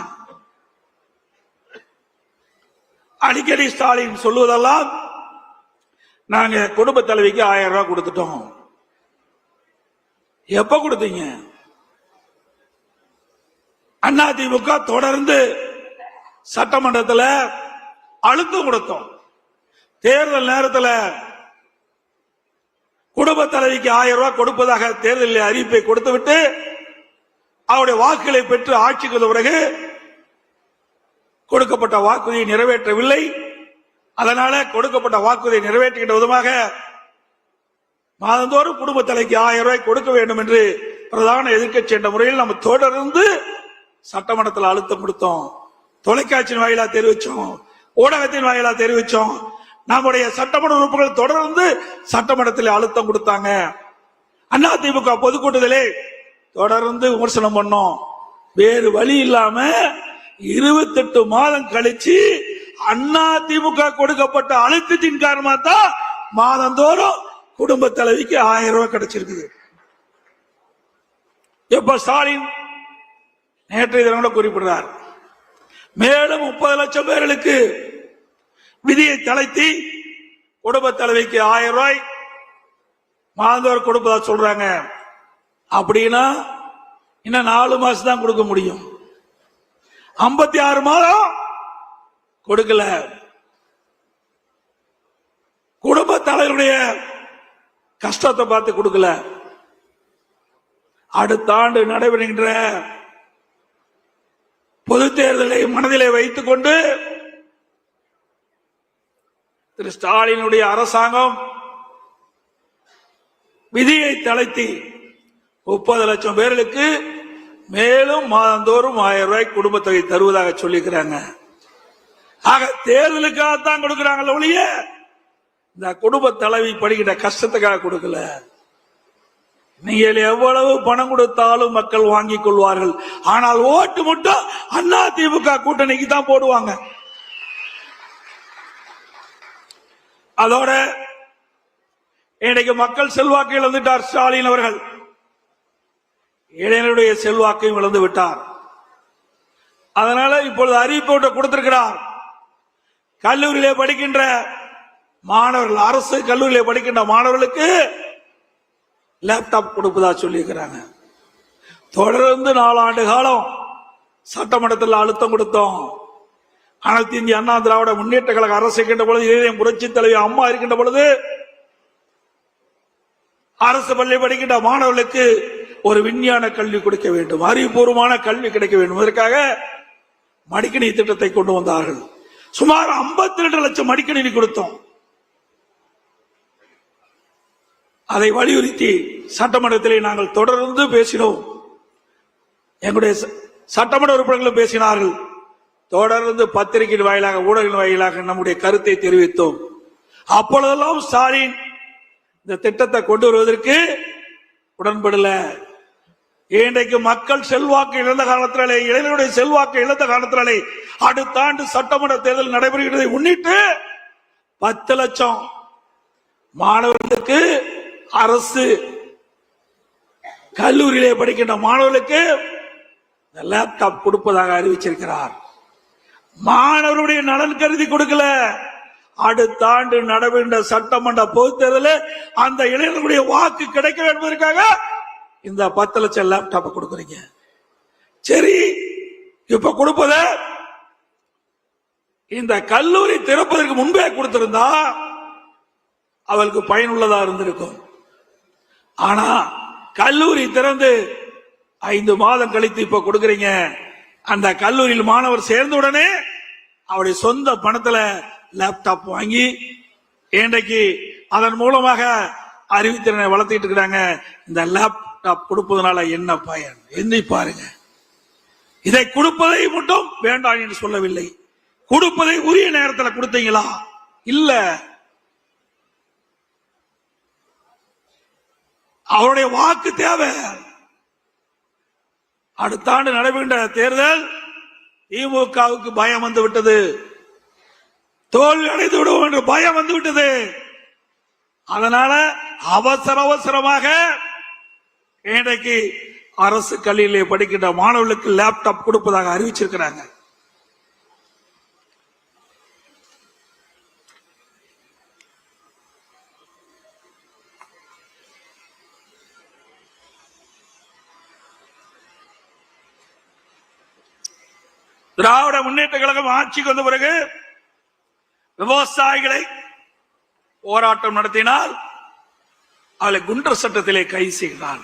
அடிக்கடி ஸ்டாலின் சொல்லுவதெல்லாம் நாங்க குடும்ப தலைவிக்கு 1000 ரூபாய் கொடுத்துட்டோம். எப்ப கொடுத்தீங்க? அதிமுக தொடர்ந்து சட்டமன்றத்தில் அழுத்தம் கொடுத்தோம். தேர்தல் நேரத்தில் குடும்ப தலைவிக்கு 1000 ரூபாய் கொடுப்பதாக தேர்தலில் அறிவிப்பை கொடுத்துவிட்டு அவருடைய வாக்குகளை பெற்று ஆட்சிக்கு வந்த பிறகு கொடுக்கப்பட்ட வாக்குறுதியை நிறைவேற்றவில்லை. அதனால கொடுக்கப்பட்ட வாக்குறுதியை நிறைவேற்றுகின்ற விதமாக மாதந்தோறும் குடும்ப தலைவிக்கு 1000 ரூபாய் கொடுக்க வேண்டும் என்று பிரதான எதிர்க்கட்சி என்ற முறையில் நம்ம தொடர்ந்து சட்டமன்றத்தில் அழுத்தம் கொடுத்தோம். தொலைக்காட்சியின் வாயிலா தெரிவிச்சோம், ஊடகத்தின் வாயிலா தெரிவிச்சோம். நம்முடைய சட்டமன்ற உறுப்பினர்கள் தொடர்ந்து சட்டமன்றத்தில் அழுத்தம் கொடுத்தாங்க. அதிமுக பொதுக்கூட்டத்திலே தொடர்ந்து விமர்சனம் பண்ணோம். வேறு வழி இல்லாம 28 மாதம் கழிச்சு அதிமுக கொடுக்கப்பட்ட அழுத்தத்தின் காரணமா தான் மாதந்தோறும் குடும்ப தலைவிக்கு 1000 ரூபாய் கிடைச்சிருக்குது. எப்ப ஸ்டாலின் நேற்றைய தினம் கூட குறிப்பிடுறார், மேலும் 30 லட்சம் பேர்களுக்கு விதியை தளர்த்தி குடும்ப தலைவிக்கு 1000 ரூபாய் மாதந்தோறும் கொடுப்பதா சொல்றாங்க. அப்படின்னா இன்னும் 4 மாசம் தான் கொடுக்க முடியும். 56 மாதம் கொடுக்கல. குடும்ப தலைவருடைய கஷ்டத்தை பார்த்து கொடுக்கல. அடுத்த ஆண்டு நடைபெறுகின்ற பொது தேர்தலை மனதிலே வைத்துக் கொண்டு திரு ஸ்டாலினுடைய அரசாங்கம் விதியை தளர்த்தி 30 லட்சம் பேர்களுக்கு மேலும் மாதந்தோறும் 1000 ரூபாய் குடும்ப தொகை தருவதாக சொல்லிக்கிறாங்க. ஆக தேர்தலுக்காகத்தான் கொடுக்கிறாங்க ஒழிய இந்த குடும்ப தலைவி படுகின்ற கஷ்டத்துக்காக கொடுக்கல. நீங்கள் எவ்வளவு பணம் கொடுத்தாலும் மக்கள் வாங்கிக் கொள்வார்கள். ஆனால் ஓட்டு மட்டும் அதிமுக கூட்டணிக்கு தான் போடுவாங்க. அதோட இன்றைக்கு மக்கள் செல்வாக்கு இழந்துட்டார் ஸ்டாலின் அவர்கள். இளைஞருடைய செல்வாக்கையும் இழந்து விட்டார். அதனால இப்பொழுது அறிவிப்பு கொடுத்திருக்கிறார். கல்லூரியிலே படிக்கின்ற மாணவர்கள், அரசு கல்லூரியிலே படிக்கின்ற மாணவர்களுக்கு லேப்டாப் கொடுப்பதா சொல்லியிருக்கிறாங்க. தொடர்ந்து 4 ஆண்டு காலம் சட்டமன்றத்தில் அழுத்தம் கொடுத்தோம். அனைத்து இந்திய அண்ணா திராவிட முன்னேற்ற கழக அரசு இருக்கின்ற பொழுது, இதயம் புரட்சி தலைவி அம்மா இருக்கின்ற பொழுது அரசு பள்ளி படிக்கின்ற மாணவர்களுக்கு ஒரு விஞ்ஞான கல்வி கொடுக்க வேண்டும், அறிவுபூர்வமான கல்வி கிடைக்க வேண்டும். இதற்காக மடிக்கணினி திட்டத்தை கொண்டு வந்தார்கள். சுமார் 52 லட்சம் மடிக்கணினி கொடுத்தோம். அதை வலியுறுத்தி சட்டமன்றத்திலே நாங்கள் தொடர்ந்து பேசினோம். எங்களுடைய சட்டமன்ற உறுப்பினர்களும் பேசினார்கள். தொடர்ந்து பத்திரிகையின் வாயிலாக, ஊடகங்களின் வாயிலாக நம்முடைய கருத்தை தெரிவித்தோம். அப்பொழுதெல்லாம் ஸ்டாலின் இந்த திட்டத்தை கொண்டு வருவதற்கு உடன்படல. இன்றைக்கு மக்கள் செல்வாக்கு இழந்த காலத்திலே, இளைஞருடைய செல்வாக்கு இழந்த காலத்திலே அடுத்த ஆண்டு சட்டமன்ற தேர்தல் நடைபெறுகிறதை முன்னிட்டு 10 லட்சம் மாணவர்களுக்கு, அரசு கல்லூரியிலே படிக்கின்ற மாணவர்களுக்கு லேப்டாப் கொடுப்பதாக அறிவிச்சிருக்கிறார். மாணவருடைய நலன் கருதி கொடுக்கல. அடுத்த ஆண்டு நடைபெறுகின்ற சட்டமன்ற பொது தேர்தலில் அந்த இளைஞர்களுடைய வாக்கு கிடைக்க என்பதற்காக இந்த 10 லட்சம் லேப்டாப் கொடுக்குறீங்க. சரி, இப்ப கொடுப்பத இந்த கல்லூரி திறப்பதற்கு முன்பே கொடுத்திருந்தா அவளுக்கு பயனுள்ளதா இருந்திருக்கும். ஆனா கல்லூரி திறந்து 5 மாதம் கழித்து இப்ப கொடுக்குறீங்க. அந்த கல்லூரியில் மாணவர் சேர்ந்த உடனே அவருடைய சொந்த பணத்துல லேப்டாப் வாங்கி இன்றைக்கு அதன் மூலமாக அறிவுத்திறனை வளர்த்துக்கிட்டு இருக்கிறாங்க. இந்த லேப்டாப் கொடுப்பதனால என்ன பயன்? எண்ணி பாருங்க. இதை கொடுப்பதை மட்டும் வேண்டாம் என்று சொல்லவில்லை. கொடுப்பதை உரிய நேரத்தில் கொடுத்தீங்களா? இல்ல. அவருடைய வாக்கு தேவை. அடுத்த ஆண்டு நடைபெறுகின்ற தேர்தல் திமுகவுக்கு பயம் வந்து விட்டது, தோல்வி அடைந்து விடுவோம் என்று பயம் வந்து விட்டது. அதனால அவசரமாக இன்றைக்கு அரசு கல்வியிலே படிக்கின்ற மாணவர்களுக்கு லேப்டாப் கொடுப்பதாக அறிவிச்சிருக்கிறாங்க. திராவிட முன்னேற்ற கழகம் ஆட்சிக்கு வந்த பிறகு விவசாயிகளை போராட்டம் நடத்தினால் அவளை குண்டர் சட்டத்திலே கைது செய்தார்.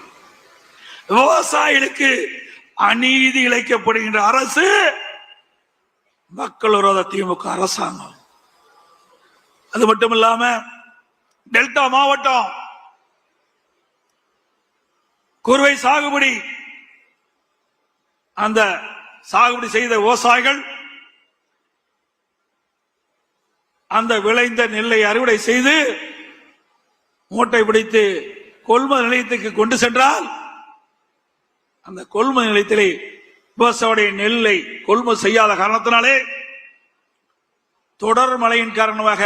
விவசாயிகளுக்கு அநீதி இழைக்கப்படுகின்ற அரசு மக்கள் விரோத திமுக அரசாங்கம். அது மட்டும் இல்லாம டெல்டா மாவட்டம் குறுவை சாகுபடி, அந்த சாகுபடி செய்த விவசாயிகள் அந்த விளைந்த நெல்லை அறுவடை செய்து மூட்டை பிடித்து கொள்முதல் நிலையத்துக்கு கொண்டு சென்றால் அந்த கொள்முதல் நிலையத்திலே விவசாயிய நெல்லை கொள்முதல் செய்யாத காரணத்தினாலே தொடர் மழையின் காரணமாக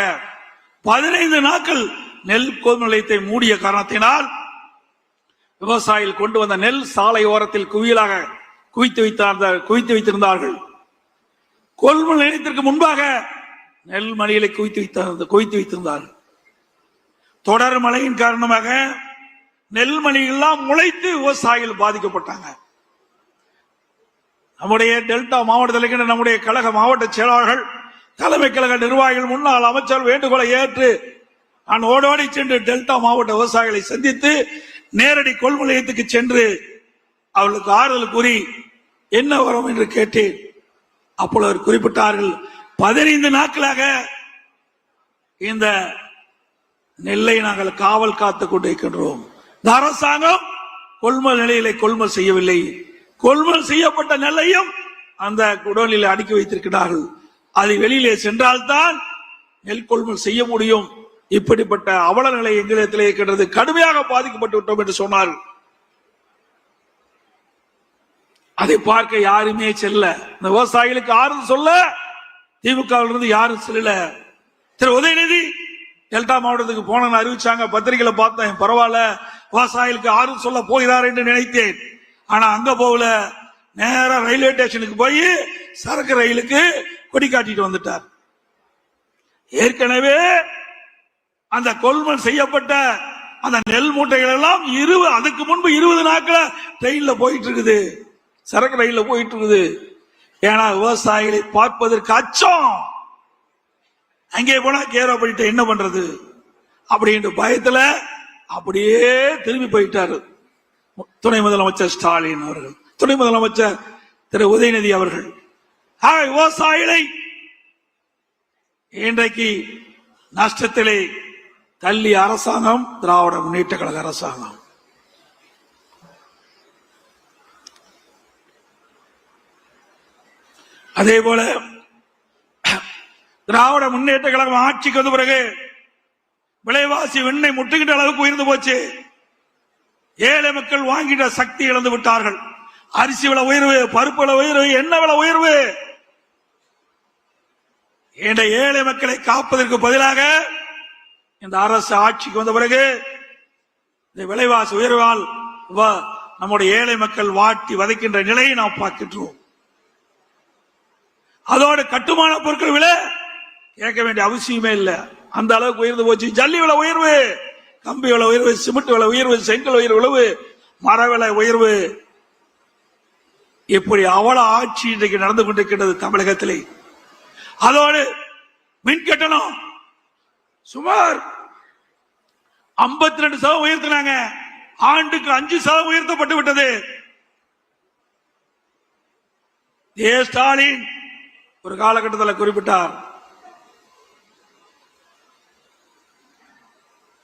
15 நாட்கள் நெல் கொள்முதல் நிலையத்தை மூடிய காரணத்தினால் விவசாயிகள் கொண்டு வந்த நெல் சாலை ஓரத்தில் குவியலாக குவித்து வைத்திருந்தார்கள். கொள்முதல் நிலையத்திற்கு முன்பாக நெல் மணிகளை குவித்து வைத்திருந்தார்கள். தொடர் மழையின் காரணமாக நெல் மணி எல்லாம் முளைத்து விவசாயிகள் பாதிக்கப்பட்டாங்க. நம்முடைய டெல்டா மாவட்டத்தில் இருக்கின்ற நம்முடைய கழக மாவட்ட செயலாளர்கள், தலைமை கழக நிர்வாகிகள், முன்னாள் அமைச்சர் வேண்டுகோளை ஏற்று நான் ஓடோடி சென்று டெல்டா மாவட்ட விவசாயிகளை சந்தித்து நேரடி கொள்முதல் நிலையத்துக்கு சென்று அவர்களுக்கு ஆறுதல் கூறி என்ன வரும் என்று கேட்டேன். அப்பொழுது குறிப்பிட்டார்கள், 15 நாட்களாக இந்த நெல்லை நாங்கள் காவல் காத்துக் கொண்டிருக்கின்றோம். இந்த அரசாங்கம் கொள்முதல் நிலையிலே கொள்முதல் செய்யவில்லை. கொள்முதல் செய்யப்பட்ட நெல்லையும் அந்த குடோனில் அடுக்கி வைத்திருக்கிறார்கள். அது வெளியிலே சென்றால்தான் நெல் கொள்முதல் செய்ய முடியும். இப்படிப்பட்ட அவல நிலை எங்களிடத்திலே இருக்கின்றது. கடுமையாக பாதிக்கப்பட்டு விட்டோம் என்று சொன்னார்கள். அதை பார்க்க யாருமே செல்ல, இந்த விவசாயிகளுக்கு ஆறுதல் சொல்ல திமுகவிலிருந்து யாரும் செல்லல. திரு உதயநிதி டெல்டா மாவட்டத்துக்கு போன அறிவிச்சாங்க, பத்திரிகையில பார்த்தேன். பரவாயில்ல, விவசாயிகளுக்கு ஆறுதல் சொல்ல போகிறார் என்று நினைத்தேன். ஆனா அங்க போகல, நேரா ரயில்வே ஸ்டேஷனுக்கு போய் சரக்கு ரயிலுக்கு கொடி காட்டிட்டு வந்துட்டார். ஏற்கனவே அந்த கொள்முதல் செய்யப்பட்ட அந்த நெல் மூட்டைகள் எல்லாம் அதுக்கு முன்பு 20 நாட்கள் ட்ரெயின்ல போயிட்டு இருக்குது, சரக்கு ரயில்ல போயிட்டு இருக்குது. ஏன்னா விவசாயிகளை பார்ப்பதற்கு அச்சம். அங்கே போனா கேரோ பண்ணிட்டு என்ன பண்றது அப்படின்ற பயத்துல அப்படியே திரும்பி போயிட்டாரு துணை முதலமைச்சர் ஸ்டாலின் அவர்கள், துணை முதலமைச்சர் திரு உதயநிதி அவர்கள். விவசாயிகளை இன்றைக்கு நஷ்டத்திலே தள்ளி அரசாங்கம் திராவிட முன்னேற்ற கழக அரசாங்கம். அதே போல திராவிட முன்னேற்ற கழகம் ஆட்சிக்கு வந்த பிறகு விலைவாசி வெண்ணெய் முட்டுகின்ற அளவுக்கு உயர்ந்து போச்சு. ஏழை மக்கள் வாங்கிட்ட சக்தி இழந்து விட்டார்கள். அரிசி விலை உயர்வு, பருப்பு விலை உயர்வு, எண்ணெய் விலை உயர்வு. இந்த ஏழை மக்களை காப்பதற்கு பதிலாக இந்த அரசு ஆட்சிக்கு வந்த பிறகு இந்த விலைவாசி உயர்வால் நம்முடைய ஏழை மக்கள் வாட்டி வதைக்கின்ற நிலையை நாம் பார்க்கின்றோம். அதோடு கட்டுமான பொருட்கள் விலை கேட்க வேண்டிய அவசியமே இல்லை, அந்த அளவுக்கு உயர்ந்து போச்சு. ஜல்லி விலை உயர்வு, கம்பி விலை உயர்வு, சிமெண்ட் விலை உயர்வு, செங்கல் உயர்வு, மர விலை உயர்வு. இப்படி அவல ஆட்சி இன்றைக்கு நடந்து கொண்டிருக்கிறது தமிழகத்திலே. அதோடு மின் கட்டணம் சுமார் 52% உயர்த்தினாங்க. ஆண்டுக்கு 5% உயர்த்தப்பட்டு விட்டது. ஸ்டாலின் ஒரு காலகட்டத்தில் குறிப்பிட்டார்,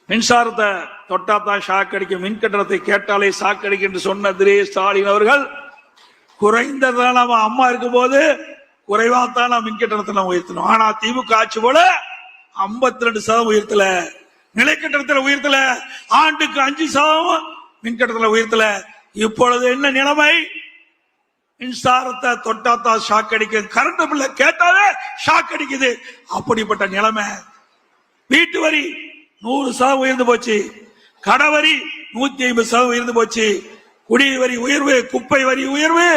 மின்சாரத்தை தொட்டாத்தான் ஷாக் அடிக்கும், மின் கட்டணத்தை கேட்டாலே ஷாக் அடிக்கும் என்று சொன்ன திரு ஸ்டாலின் அவர்கள் குறைந்ததான் நம்ம அம்மா இருக்கும் போது குறைவாத்தான் நாம் மின் கட்டணத்தை நாம் உயர்த்தணும். ஆனா திமுக ஆட்சி போல 52% உயர்த்தல, நிலை கட்டணத்தில் உயர்த்தல, ஆண்டுக்கு 5% மின் கட்டணத்தில் உயர்த்தல. இப்பொழுது என்ன நிலைமை? மின்சாரத்தை தொட்டாத்தா ஷாக் அடிக்கும், கரண்ட் பில்ல கேட்டாலே ஷாக் அடிக்குது. அப்படிப்பட்ட நிலைமை. வீட்டு வரி 100% உயர்ந்து போச்சு, கடை வரி 150% உயர்ந்து போச்சு, குடிநீர் வரி உயர்வு, குப்பை வரி உயர்வு.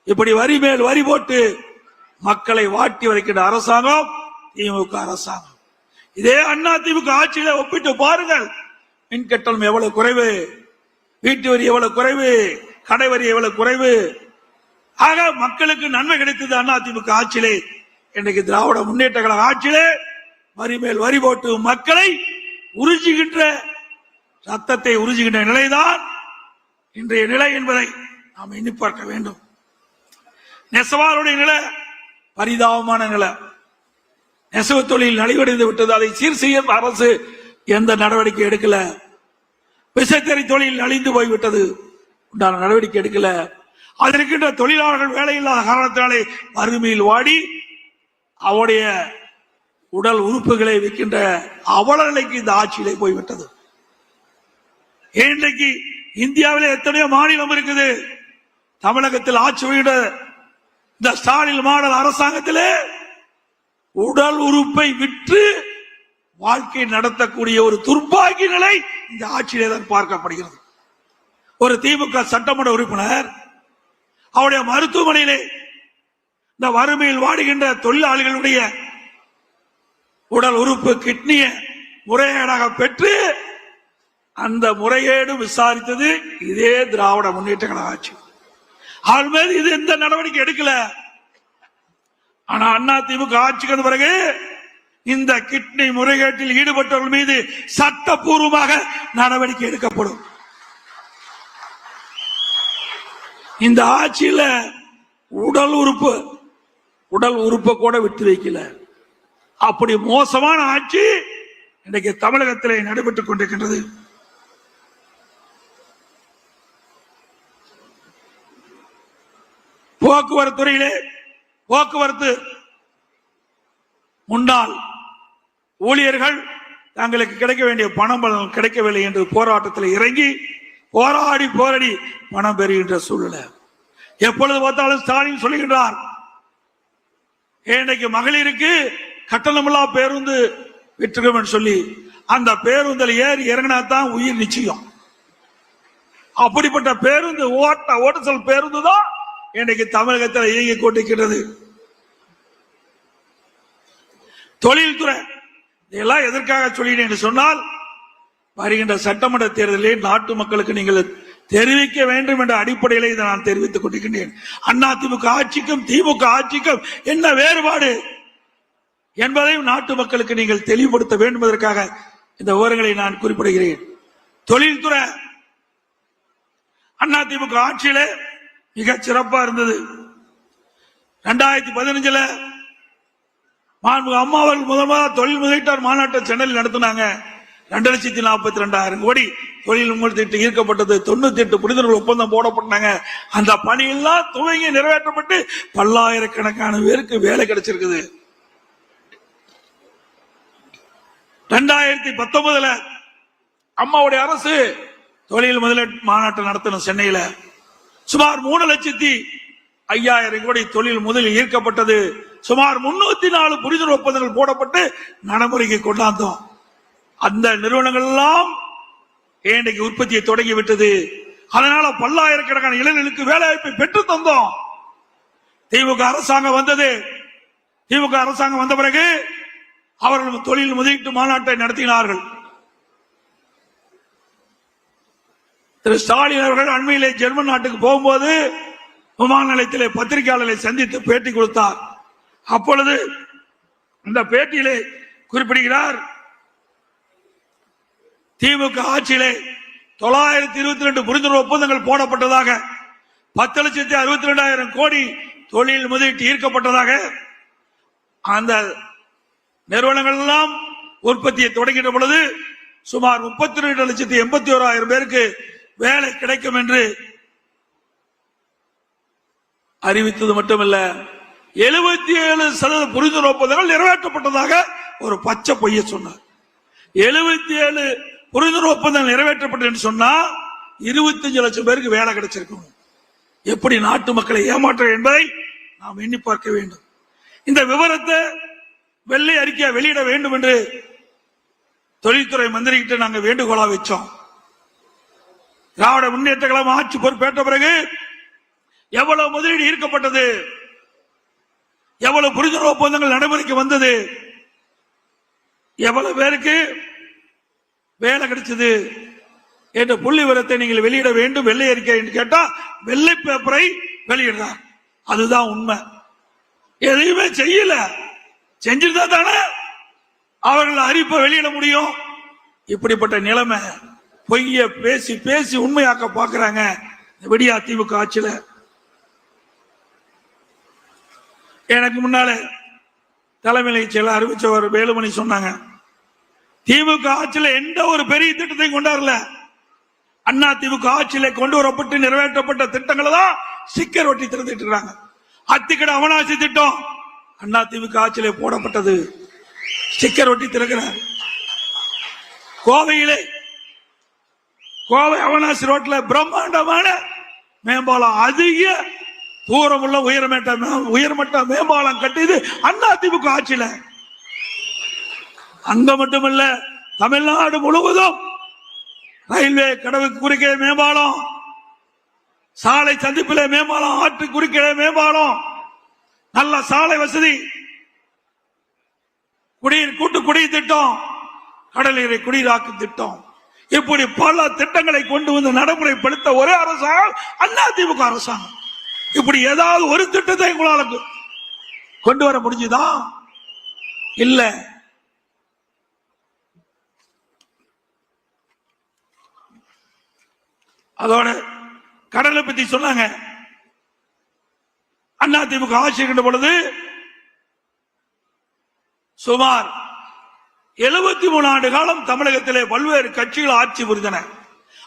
இப்படி வரி மேல் வரி போட்டு மக்களை வாட்டி வதைக்கின்ற அரசாங்கம் திமுக அரசாங்கம். இதே அண்ணா திமுக ஆட்சியில ஒப்பிட்டு பாருங்கள், மின் கட்டணம் எவ்வளவு குறைவு, வீட்டு வரி எவ்வளவு குறைவு, கடை வரி எவ்வளவு குறைவு. ஆக மக்களுக்கு நன்மை கிடைத்தது அதிமுக ஆட்சியிலே. இன்னைக்கு திராவிட முன்னேற்ற கழக ஆட்சியிலே வரி மேல் வரி போட்டு மக்களை உறிஞ்சுகின்ற, ரத்தத்தை உறிஞ்சுகின்ற நிலைதான் இன்றைய நிலை என்பதை நாம் எண்ணி பார்க்க வேண்டும். நெசவாளுடைய நிலை பரிதாபமான நிலை. நெசவு தொழில் நலிவடைந்து விட்டது. அதை சீர் செய்ய அரசு எந்த நடவடிக்கை எடுக்கல. விசைத்தறி தொழில் அழிந்து போய்விட்டது, உண்டான நடவடிக்கை எடுக்கல. அதில் இருக்கின்ற தொழிலாளர்கள் வேலையில்லாத காரணத்தினாலே வறுமையில் வாடி அவருடைய உடல் உறுப்புகளை விற்கின்ற அவல நிலைக்கு இந்த ஆட்சியிலே போய்விட்டது. இன்றைக்கு இந்தியாவிலே எத்தனையோ மாநிலம் இருக்குது. தமிழகத்தில் ஆட்சி செய்கின்ற இந்த ஸ்டாலின் மாடல் அரசாங்கத்திலே உடல் உறுப்பை விற்று வாழ்க்கை நடத்தக்கூடிய ஒரு துர்பாகிய நிலை இந்த ஆட்சியிலே தான் பார்க்கப்படுகிறது. ஒரு திமுக சட்டமன்ற உறுப்பினர் அவருடைய மருத்துவமனையிலே இந்த வறுமையில் வாடுகின்ற தொழிலாளிகளுடைய உடல் உறுப்பு கிட்னியை முறைகேடாக பெற்று அந்த முறைகேடு விசாரித்தது இதே திராவிட முன்னேற்ற கழக ஆட்சி. அவர் மீது இது எந்த நடவடிக்கை எடுக்கல. ஆனா அதிமுக ஆட்சிக்கு வந்த பிறகு இந்த கிட்னி முறைகேட்டில் ஈடுபட்டவர்கள் மீது சட்டப்பூர்வமாக நடவடிக்கை எடுக்கப்படும். இந்த ஆட்சியில உடல் உறுப்பை கூட விட்டு வைக்கல. அப்படி மோசமான ஆட்சி இன்றைக்கு தமிழகத்திலே நடைபெற்றுக் கொண்டிருக்கின்றது. போக்குவரத்து துறையிலே போக்குவரத்து முன்னாள் ஊழியர்கள் தங்களுக்கு கிடைக்க வேண்டிய பணம் கிடைக்கவில்லை என்று போராட்டத்தில் இறங்கி போராடி பணம் பெறுகின்ற சூழ்நிலை. எப்பொழுது பார்த்தாலும் ஸ்டாலின் சொல்லுகின்றார், இன்றைக்கு மகளிருக்கு கட்டணமில்லா பேருந்து விட்டுருக்கும் சொல்லி அந்த பேருந்தில் ஏறி இறங்கினாதான் உயிர் நிச்சயம். அப்படிப்பட்ட பேருந்து ஓட்டுதல் பேருந்து தான் இன்றைக்கு தமிழகத்தில் இயங்கிக் கொண்டிருக்கிறது. தொழில்துறை இதெல்லாம் எதற்காக சொல்லினேன் என்று சொன்னால், வருகின்ற சட்டமன்ற தேர்தலில் நாட்டு மக்களுக்கு நீங்கள் தெரிவிக்க வேண்டும் என்ற அடிப்படையில் இதை நான் தெரிவித்துக் கொண்டிருக்கின்றேன். அதிமுக ஆட்சிக்கும் திமுக ஆட்சிக்கும் என்ன வேறுபாடு என்பதையும் நாட்டு மக்களுக்கு நீங்கள் தெளிவுபடுத்த வேண்டும் என்பதற்காக இந்த விவரங்களை நான் குறிப்பிடுகிறேன். தொழில்துறை அதிமுக ஆட்சியில மிக சிறப்பா இருந்தது. 2015 அம்மா அவர்கள் முதல் தொழில் முதலீட்டாளர் மாநாட்டை சென்னையில் நடத்தினாங்க. 2,42,000 கோடி தொழில் முதலீட்டு ஈர்க்கப்பட்டது. 98 புரிந்துணர்வு ஒப்பந்தம் போடப்பட்டாங்க. அந்த பணியெல்லாம் துவங்கி நிறைவேற்றப்பட்டு பல்லாயிரக்கணக்கான பேருக்கு வேலை கிடைச்சிருக்குது. 2019 அம்மாவுடைய அரசு தொழில் முதலீட்டு மாநாட்டை நடத்தணும். சென்னையில சுமார் 3,05,000 கோடி தொழில் முதலில் ஈர்க்கப்பட்டது. சுமார் 304 புரிந்துணர்வு ஒப்பந்தங்கள் போடப்பட்டு நடைமுறைக்கு கொண்டாந்தோம். அந்த நிறுவனங்கள் எல்லாம் இன்றைக்கு உற்பத்தியை தொடங்கிவிட்டது. அதனால பல்லாயிரக்கணக்கான இளைஞர்களுக்கு வேலை வாய்ப்பை பெற்று தந்தோம். திமுக அரசாங்கம் வந்த பிறகு அவர்கள் தொழில் முதலீட்டு மாநாட்டை நடத்தினார்கள். திரு ஸ்டாலின் அவர்கள் அண்மையிலே ஜெர்மன் நாட்டுக்கு போகும்போது விமான நிலையத்திலே பத்திரிகையாளர்களை சந்தித்து பேட்டி கொடுத்தார். அப்பொழுது இந்த பேட்டியிலே குறிப்பிடுகிறார், திமுக ஆட்சியிலே 922 புரிந்துணர்வு ஒப்பந்தங்கள் போடப்பட்டதாக, 10,62,000 கோடி தொழில் முதலீட்டு ஈர்க்கப்பட்டதாக, அந்த நிறுவனங்கள் எல்லாம் உற்பத்தியை தொடங்கின பொழுது சுமார் 32,81,000 பேருக்கு வேலை கிடைக்கும் என்று அறிவித்தது மட்டுமல்ல, 77% புரிந்துணர்வு ஒப்பந்தங்கள் நிறைவேற்றப்பட்டதாக ஒரு பச்சை பொய்ய சொன்னார். 77 புரிந்துணர்வு ஒப்பந்தங்கள் நிறைவேற்றப்பட்டது என்று சொன்னா 25 லட்சம் பேருக்கு வேலை கிடைச்சிருக்கும். எப்படி நாட்டு மக்களை ஏமாற்ற என்பதை நாம் எண்ணி பார்க்க வேண்டும். இந்த விவரத்தை வெள்ளை அறிக்கையை வெளியிட வேண்டும் என்று தொழில்துறை மந்திரி கிட்ட நாங்கள் வேண்டுகோளா வச்சோம். திராவிட முன்னேற்ற கழகம் ஆட்சி பொறுப்பேற்ற பிறகு எவ்வளவு முதலீடு ஈர்க்கப்பட்டது, எவ்வளவு புரிந்துணர்வு ஒப்பந்தங்கள் நடைமுறைக்கு வந்தது, எவ்வளவு பேருக்கு வேலை கிடைச்சது என்ற புள்ளி விவரத்தை நீங்கள் வெளியிட வேண்டும். வெள்ளை அறிக்கை என்று கேட்டா வெள்ளை பேப்பரை வெளியிடுறார். அதுதான் உண்மை. எதையுமே செய்யல, செஞ்சிருந்தா தானே அவர்கள் அறிப்பை வெளியிட முடியும். இப்படிப்பட்ட நிலைமை, பொய்ய பேசி பேசி உண்மையாக்க பாக்குறாங்க விடியா திமுக ஆட்சியில. எனக்கு முன்னால தலைமை செயலர் அறிவிச்சவர் வேலுமணி சொன்னாங்க, திமுக ஆட்சியில எந்த ஒரு பெரிய திட்டத்தையும் கொண்டாடல. அண்ணா திமுக ஆட்சியில கொண்டு வரப்பட்டு நிறைவேற்றப்பட்ட திட்டங்களை தான் ஸ்டிக்கர் ஒட்டி திறந்துட்டு இருக்காங்க. அத்திக்கடை அவனாசி திட்டம் அண்ணா திமுக ஆட்சியில போடப்பட்டது, ஸ்டிக்கர் ஒட்டி திறக்கிறார். கோவையிலே கோவை அவனாசி ரோட்ல பிரம்மாண்டமான மேம்பாலம், அதிக தூரம் உள்ள உயர்மட்ட மேம்பாலம் கட்டியது அண்ணா திமுக ஆட்சியில. அங்க மட்டுமல்ல, தமிழ்நாடு முழுவதும் ரயில்வே கடவுக்கு குறுக்கே மேம்பாலம், சாலை சந்திப்பிலே மேம்பாலம், ஆற்று குறுக்கே மேம்பாலம், நல்ல சாலை வசதி, கூட்டு குடிநீர் திட்டம், கடலீரை குடிநீராக்கு திட்டம், இப்படி பல திட்டங்களை கொண்டு வந்து நடைமுறைப்படுத்த ஒரே அரசாங்கம் அண்ணா திமுக அரசாங்கம். இப்படி ஏதாவது ஒரு திட்டத்தை உங்களால கொண்டு வர முடிஞ்சுதா? இல்ல. அதோட கடலை பத்தி சொன்னாங்க. அண்ணா திமுக ஆட்சி இருக்கின்ற பொழுது சுமார் 73 ஆண்டு காலம் தமிழகத்திலே பல்வேறு கட்சிகள் ஆட்சி புரிந்தன.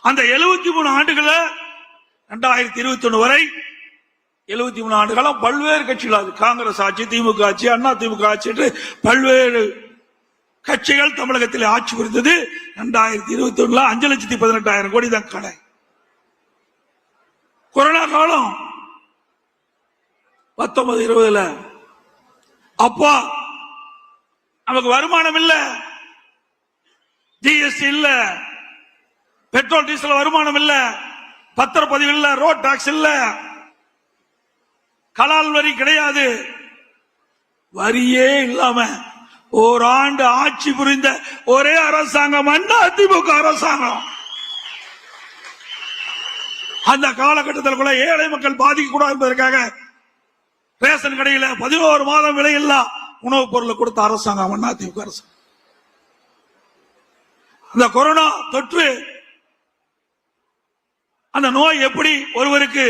அந்த 73 ஆண்டுகள 2021 வரை 73 ஆண்டு காலம் பல்வேறு கட்சிகள், காங்கிரஸ் ஆட்சி, திமுக ஆட்சி, அண்ணா திமுக ஆட்சி என்று பல்வேறு கட்சிகள் தமிழகத்திலே ஆட்சி புரிந்தது. 2021 5,18,000 கோடி தான் கடை. கொரோனா காலம் 19-20 அப்பா நமக்கு வருமானம் இல்ல, ஜிஎஸ்டி இல்ல, பெட்ரோல் டீசல் வருமானம் இல்ல, பத்திரப்பதிவு இல்ல, ரோட் டாக்ஸ் இல்ல, கலால் வரி கிடையாது, வரியே இல்லாம ஓராண்டு ஆட்சி புரிந்த ஒரே அரசாங்கம் அண்ணா திமுக அரசாங்கம். அந்த காலகட்டத்தில் கூட ஏழை மக்கள் பாதிக்க கூடாது என்பதற்காக ரேஷன் கடையில 11 மாதம் விலையில்லா உணவுப் பொருளை கொடுத்த அரசாங்கம் அண்ணா திமுக அரசாங்கம். அந்த கொரோனா தொற்று, அந்த நோய் எப்படி ஒருவருக்கு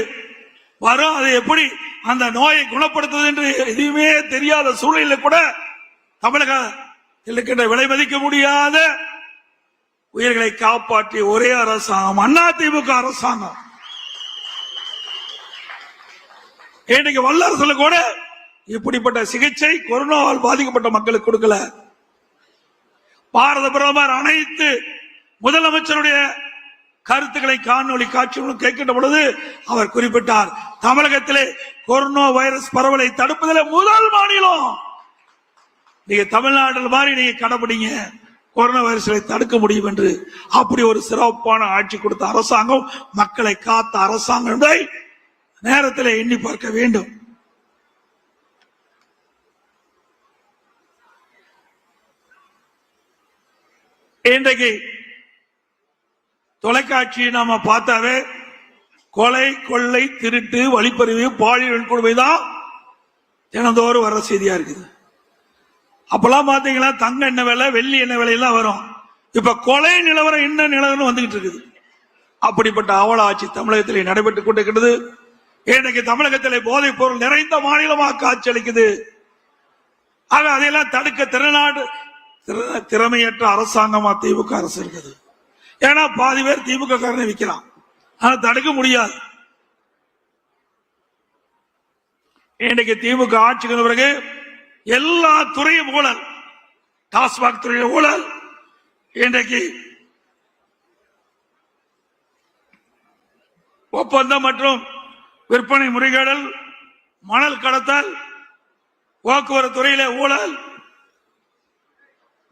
வரும், அதை எப்படி அந்த நோயை குணப்படுத்துவது என்று எதுவுமே தெரியாத சூழலில் கூட தமிழகத்தில் இருக்கின்ற விலை மதிக்க முடியாத உயிர்களை காப்பாற்றிய ஒரே அரசாங்கம் அண்ணா திமுக அரசாங்கம். இன்னைக்கு வல்லரசுல கூட இப்படிப்பட்ட சிகிச்சை கொரோனாவால் பாதிக்கப்பட்ட மக்களுக்கு கொடுக்கல. பாரத பிரதமர் அனைத்து முதலமைச்சருடைய கருத்துக்களை காணொலி காட்சி கேட்கின்ற பொழுது அவர் குறிப்பிட்டார், தமிழகத்திலே கொரோனா வைரஸ் பரவலை தடுப்பதில் முதல் மாநிலம் நீங்க தமிழ்நாட்டில் மாதிரி நீங்க கடைபிடிங்க, கொரோனா வைரஸை தடுக்க முடியும் என்று. அப்படி ஒரு சிறப்பான ஆட்சி கொடுத்த அரசாங்கம், மக்களை காத்த அரசாங்கம் என்பதை நேரத்தில் எண்ணி பார்க்க வேண்டும். இன்றைக்கு தொலைக்காட்சி நாம பார்த்தாவே கொலை, கொள்ளை, திருட்டு, வழிப்பறிவு, பாலியல் வன்கொடுமை தான் தினந்தோறும் வர செய்தியா இருக்குது. அப்பெல்லாம் பாத்தீங்களா தங்க என்ன விலை, வெள்ளி என்ன விலையெல்லாம் வரும். இப்ப கொலை நிலவரம் என்ன நிலவரம் வந்துகிட்டு இருக்குது. அப்படிப்பட்ட அவல ஆட்சி தமிழகத்திலே நடைபெற்றுக் கொண்டிருக்கிறது. இன்றைக்கு தமிழகத்திலே போதைப் பொருள் நிறைந்த மாநிலமாக காட்சி அளிக்குது. ஆக அதையெல்லாம் தடுக்க திறமையற்ற அரசாங்கமா திமுக அரசு இருக்குது. ஏன்னா பாதி பேர் திமுக காரனை விற்கிறான், அதை தடுக்க முடியாது. இன்றைக்கு திமுக ஆட்சிக்கு பிறகு எல்லா துறையும் ஊழல், டாஸ்மாக் துறையில் ஊழல், இன்றைக்கு ஒப்பந்தம் மற்றும் விற்பனை முறைகேடல், மணல் கடத்தல், போக்குவரத்து துறையிலே ஊழல்,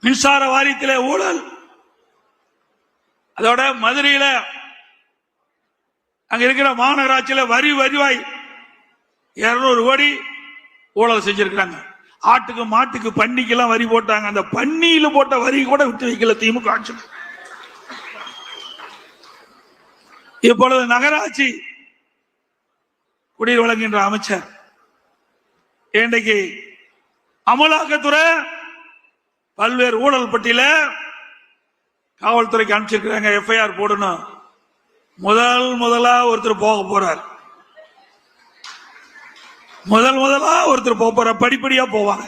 மின்சார வாரியத்திலே ஊழல், அதோட மதுரையில அங்க இருக்கிற மாநகராட்சியில வருவாய் 200 கோடி ஊழல் செஞ்சிருக்காங்க. ஆட்டுக்கு, மாட்டுக்கு, பன்னிக்கெல்லாம் வரி போட்டாங்க. அந்த பன்னியில போட்ட வரி கூட விட்டு வைக்கல திமுக ஆட்சி. இப்பொழுது நகராட்சி குடிநீர் வழங்குகின்ற அமைச்சர் இன்றைக்கு அமலாக்கத்துறை பல்வேறு ஊழல் பட்டியல காவல்துறைக்கு அனுப்பிச்சிருக்கிறாங்க. எஃப்ஐஆர் போடணும். முதலா ஒருத்தர் போக போறார். முதலா ஒருத்தர் போக போறார். படிப்படியா போவாங்க.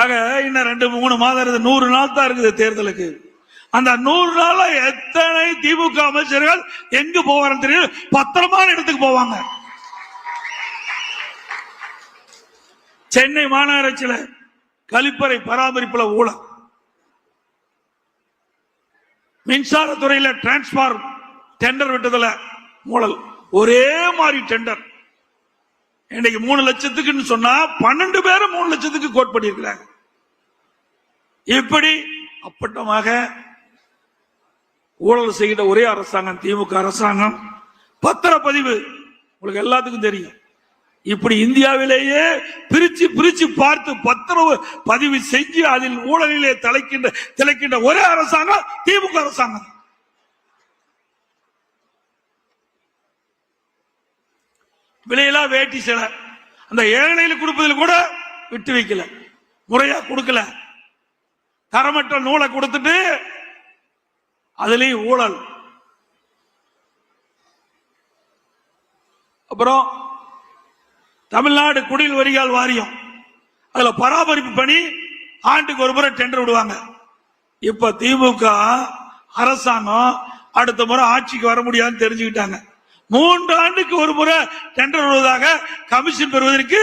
ஆக இன்னும் 2-3 மாதம் இருக்குது. 100 நாள் தான் இருக்குது தேர்தலுக்கு. அந்த 100 நாள்ல எத்தனை திமுக அமைச்சர்கள் எங்க போவாருன்னு தெரியும். பத்திரமான இடத்துக்கு போவாங்க. சென்னை மாநகராட்சியில கழிப்பறை பராமரிப்புல ஊழல், மின்சாரத்துறையில டிரான்ஸ்பார்ம் டெண்டர் விட்டதுல ஊழல், ஒரே மாதிரி டெண்டர். இன்னைக்கு 3 லட்சத்துக்குன்னு சொன்னா 12 பேரும் 3 லட்சத்துக்கு கோட் பண்ணியிருக்கிறாங்க. இப்படி அப்பட்டமாக ஊழல் செய்கிற ஒரே அரசாங்கம் திமுக அரசாங்கம். பத்திரப்பதிவு உங்களுக்கு எல்லாத்துக்கும் தெரியும். இப்படி இந்தியாவிலேயே பிரிச்சு பார்த்து பத்திரப்பதிவு செஞ்சு அதில் ஊழலிலே திளைக்கின்ற ஒரே அரசாங்கம் திமுக அரசாங்கம். விலையிலா வேட்டி சில அந்த ஏழைகளுக்கு கொடுப்பதில் கூட விட்டு வைக்கல, முறையா கொடுக்கல. தரமற்ற நூலை கொடுத்துட்டு அதுலயும் ஊழல். அப்புறம் தமிழ்நாடு குடிநீர் வடிகால் வாரியம், அதுல பராமரிப்பு பணி ஆண்டுக்கு ஒரு முறை டெண்டர் விடுவாங்க. இப்ப திமுக அரசாங்கம் அடுத்த முறை ஆட்சிக்கு வர முடியாதுன்னு தெரிஞ்சுக்கிட்டாங்க. 3 ஆண்டுக்கு ஒரு முறை டெண்டர் விடுவதாக கமிஷன் பெறுவதற்கு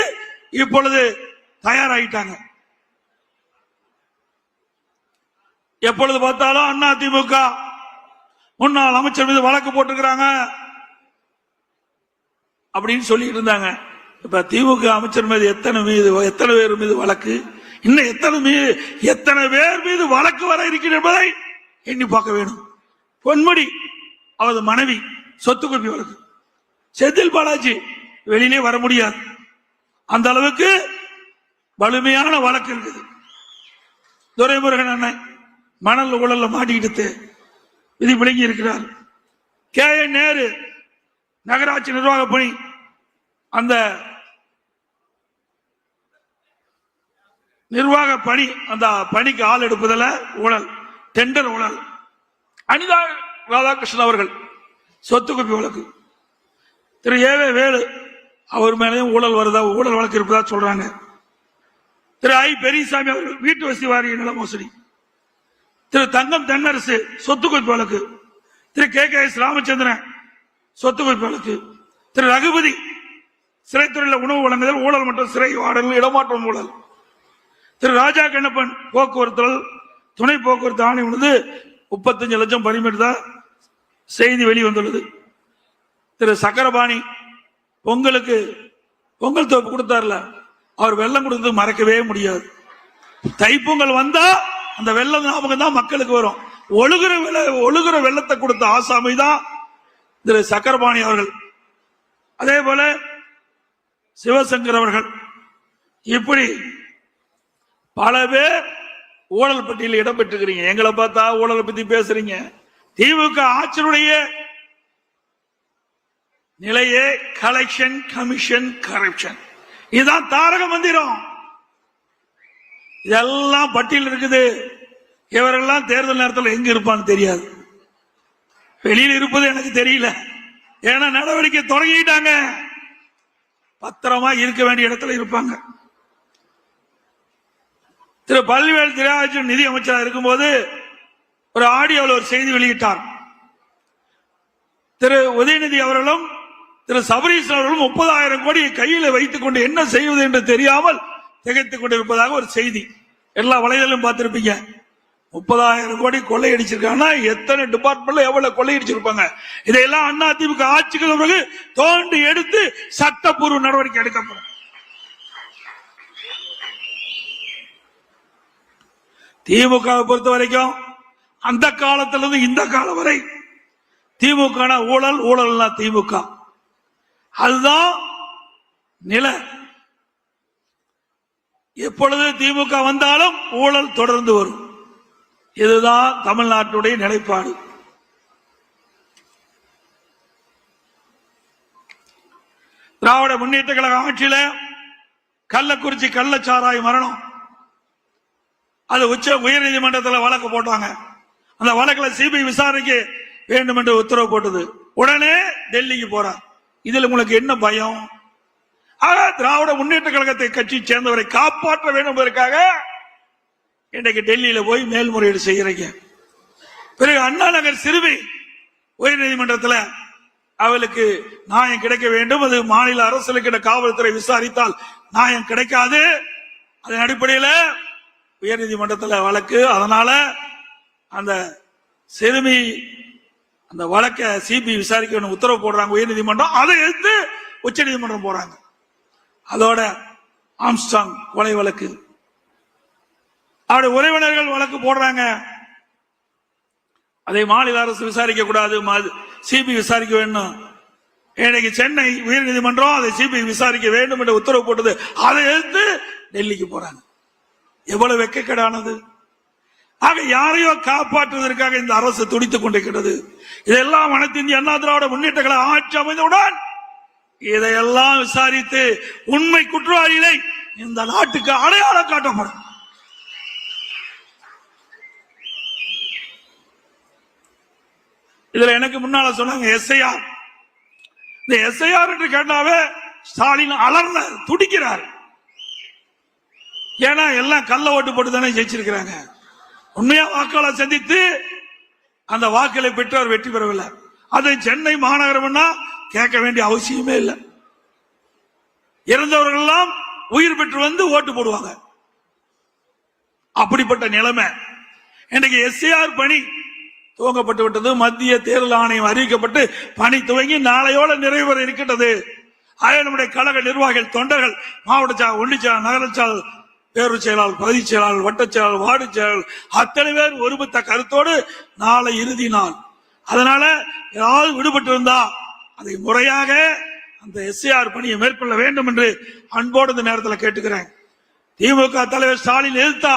இப்பொழுது தயாராகிட்டாங்க. எப்பொழுது பார்த்தாலும் அண்ணா திமுக முன்னாள் அமைச்சர் மீது வழக்கு போட்டிருக்கிறாங்க அப்படின்னு சொல்லிட்டு இருந்தாங்க. இப்ப திமுக அமைச்சர் மீது எத்தனை பேர் மீது வழக்கு, இன்னும் எத்தனை பேர் மீது வழக்கு வர இருக்கிறது என்பதை எண்ணி பார்க்க வேண்டும். பொன்முடி அவரது மனைவி சொத்து குவிப்பு வழக்கு, செந்தில் பாலாஜி வெளியிலே வர முடியாது, அந்த அளவுக்கு வலிமையான வழக்கு இருக்குது. துரைமுருகன் அண்ணன் மணல் ஊழல்ல மாட்டிக்கிட்டு விதி விளங்கி இருக்கிறார். KN நேரு நகராட்சி நிர்வாக பணி, அந்த நிர்வாக பணி, அந்த பணிக்கு ஆள் எடுப்பதில் ஊழல், டெண்டர் ஊழல். அனிதா ராதாகிருஷ்ணன் அவர்கள் சொத்து குவிப்பு வழக்கு. திரு ஏவே வேலு அவர் மேலேயும் ஊழல் வருதா, ஊழல் வழக்கு இருப்பதா சொல்றாங்க. திரு ஐ பெரியசாமி அவர்கள் வீட்டு வசதி வாரிய நில மோசடி. திரு தங்கம் தென்னரசு சொத்து குவிப்பு வழக்கு. திரு KKS ராமச்சந்திரன் சொத்து குவிப்பு வழக்கு. திரு ரகுபதி சிறைத்துறையில் உணவு வழங்குதல் ஊழல் மற்றும் சிறை வாடல் இடமாற்றம் ஊழல். திரு ராஜா கண்ணப்பன் போக்குவரத்து துணை போக்குவரத்து ஆணையம் 35 லட்சம் பறிமுதல் செய்தி வெளிவந்துள்ளது. திரு சக்கரபாணி பொங்கல் தோப்பு கொடுத்தார்ல, அவர் வெள்ளம் கொடுத்தது மறக்கவே முடியாது. தைப்பொங்கல் வந்தா அந்த வெள்ளம் ஞாபகம் தான் மக்களுக்கு வரும். ஒழுகுற வெள்ளத்தை கொடுத்த ஆசாமி தான் திரு சக்கரபாணி அவர்கள். அதே போல சிவசங்கர் அவர்கள். இப்படி பல பேர் ஊழல் பட்டியலில் இடம் பெற்றுக்கிறீங்க. எங்களை பார்த்தா ஊழலை பத்தி பேசுறீங்க. திமுக ஆட்சியுடைய நிலையே கலெக்ஷன், கமிஷன், கரப்ஷன். இதுதான் தாரக மந்திரம். இதெல்லாம் பட்டியல் இருக்குது. இவரெல்லாம் தேர்தல் நேரத்தில் எங்க இருப்பான்னு தெரியாது. வெளியில் இருப்பது எனக்கு தெரியல. ஏன்னா நடவடிக்கை தொடங்கிட்டாங்க. பத்திரமா இருக்க வேண்டிய இடத்துல இருப்பாங்க. திரு பள்ளிவேல் தியாகராஜன் நிதி அமைச்சராக இருக்கும்போது ஒரு ஆடியோவில் ஒரு செய்தி வெளியிட்டார். திரு உதயநிதி அவர்களும் திரு சபரீஷ் அவர்களும் 30,000 கோடி கையில் வைத்துக் கொண்டு என்ன செய்வது என்று தெரியாமல் திகைத்துக் கொண்டிருப்பதாக ஒரு செய்தி எல்லா வலைதளம் பார்த்திருப்பீங்க. 30,000 கோடி கொள்ளையடிச்சிருக்காங்கன்னா எத்தனை டிபார்ட்மெண்ட்ல எவ்வளவு கொள்ளையடிச்சிருப்பாங்க. இதையெல்லாம் அதிமுக ஆட்சிக்கு பிறகு தோண்டி எடுத்து சட்டப்பூர்வ நடவடிக்கை எடுக்கப்படும். திமுக பொறுத்த வரைக்கும் அந்த காலத்திலிருந்து இந்த காலம் வரை திமுக ஊழல் திமுக அதுதான் நிலை. எப்பொழுது திமுக வந்தாலும் ஊழல் தொடர்ந்து வரும். இதுதான் தமிழ்நாட்டுடைய நிலைப்பாடு. திராவிட முன்னேற்ற கழக ஆட்சியில கள்ளக்குறிச்சி கள்ளச்சாராய மரணம், அது உயர் நீதிமன்றத்தில் வழக்கு போட்டாங்க. அந்த வழக்கில் சிபிஐ விசாரிக்க வேண்டும் என்று உத்தரவு போட்டது. உடனே டெல்லிக்கு போறார். இதுல உங்களுக்கு என்ன பயம்? ஆக திராவிட முன்னேற்ற கழகத்தை கட்சி சேர்ந்தவரை காப்பாற்ற வேண்டும் என்பதற்காக இன்றைக்கு டெல்லியில போய் மேல்முறையீடு செய்கிறீங்க. பிறகு அண்ணா நகர் சிறுமி உயர் நீதிமன்றத்தில் அவளுக்கு நியாயம் கிடைக்க வேண்டும், அது மாநில அரசுக்கு காவல்துறை விசாரித்தால் நியாயம் கிடைக்காது, அதன் அடிப்படையில் உயர் நீதிமன்றத்தில் வழக்கு. அதனால அந்த சிறுமி அந்த வழக்கை சிபிஐ விசாரிக்க உத்தரவு போடுறாங்க உயர் நீதிமன்றம். அதை எடுத்து உச்ச நீதிமன்றம் போறாங்க. அதோட ஆம்ஸ்ட்ராங் கொலை வழக்கு, அவருடைய உறவினர்கள் வழக்கு போடுறாங்க. அதை மாநில அரசு விசாரிக்க கூடாது, சிபிஐ விசாரிக்க வேண்டும். இன்னைக்கு சென்னை உயர் நீதிமன்றம் அதை சிபிஐ விசாரிக்க வேண்டும் என்று உத்தரவு போட்டது. அதை எடுத்து டெல்லிக்கு போறாங்க. எவ்வளவு வெட்கக்கேடானது! ஆக யாரையோ காப்பாற்றுவதற்காக இந்த அரசு துடித்துக் கொண்டிருக்கிறது. இதெல்லாம் அனைத்து இந்திய அண்ணா திராவிட முன்னேற்ற கழக ஆட்சி அமைந்தவுடன் இதையெல்லாம் விசாரித்து உண்மை குற்றவாளிகளை இந்த நாட்டுக்கு அடையாளம் காட்டப்படும். இதுல எனக்கு முன்னால சொன்னாங்க எஸ்ஐஆர். இந்த எஸ்ஐஆர் என்று கேட்டாவே ஸ்டாலின் அலர்ந்த துடிக்கிறார். ஏன்னா எல்லாம் கள்ள ஓட்டு போட்டு தானே ஜெயிச்சிருக்கிறாங்க. உண்மையா வாக்காளர் சந்தித்து அந்த வாக்களை பெற்று அவர் வெற்றி பெறவில்லை. அதை சென்னை மாநகரம் கேட்க வேண்டிய அவசியமே இல்லை. இறந்தவர்கள் எல்லாம் உயிர் பெற்று வந்து ஓட்டு போடுவாங்க. அப்படிப்பட்ட நிலைமை இன்றைக்கு எஸ்ஐஆர் பணி துவங்கப்பட்டு விட்டது. மத்திய தேர்தல் ஆணையம் அறிவிக்கப்பட்டு பணி துவங்கி நாளையோட நிறைவேற இருக்கின்றது. நம்முடைய கழக நிர்வாகிகள், தொண்டர்கள், மாவட்ட செயலாளர், ஒன்றிய செயலாளர், நகர செயலாளர், பேரூர் செயலாளர், பகுதி செயலாளர், வட்ட செயலாளர், வார்டு செயலாளர் அத்தனை பேர் ஒருமித்த கருத்தோடு நாளை இறுதி நாள். அதனால ஏதாவது விடுபட்டு இருந்தா அதை முறையாக அந்த எஸ்ஐஆர் பணியை மேற்கொள்ள வேண்டும் என்று அன்போடு இந்த நேரத்தில் கேட்டுக்கிறேன். திமுக தலைவர் ஸ்டாலின் எதிர்த்தா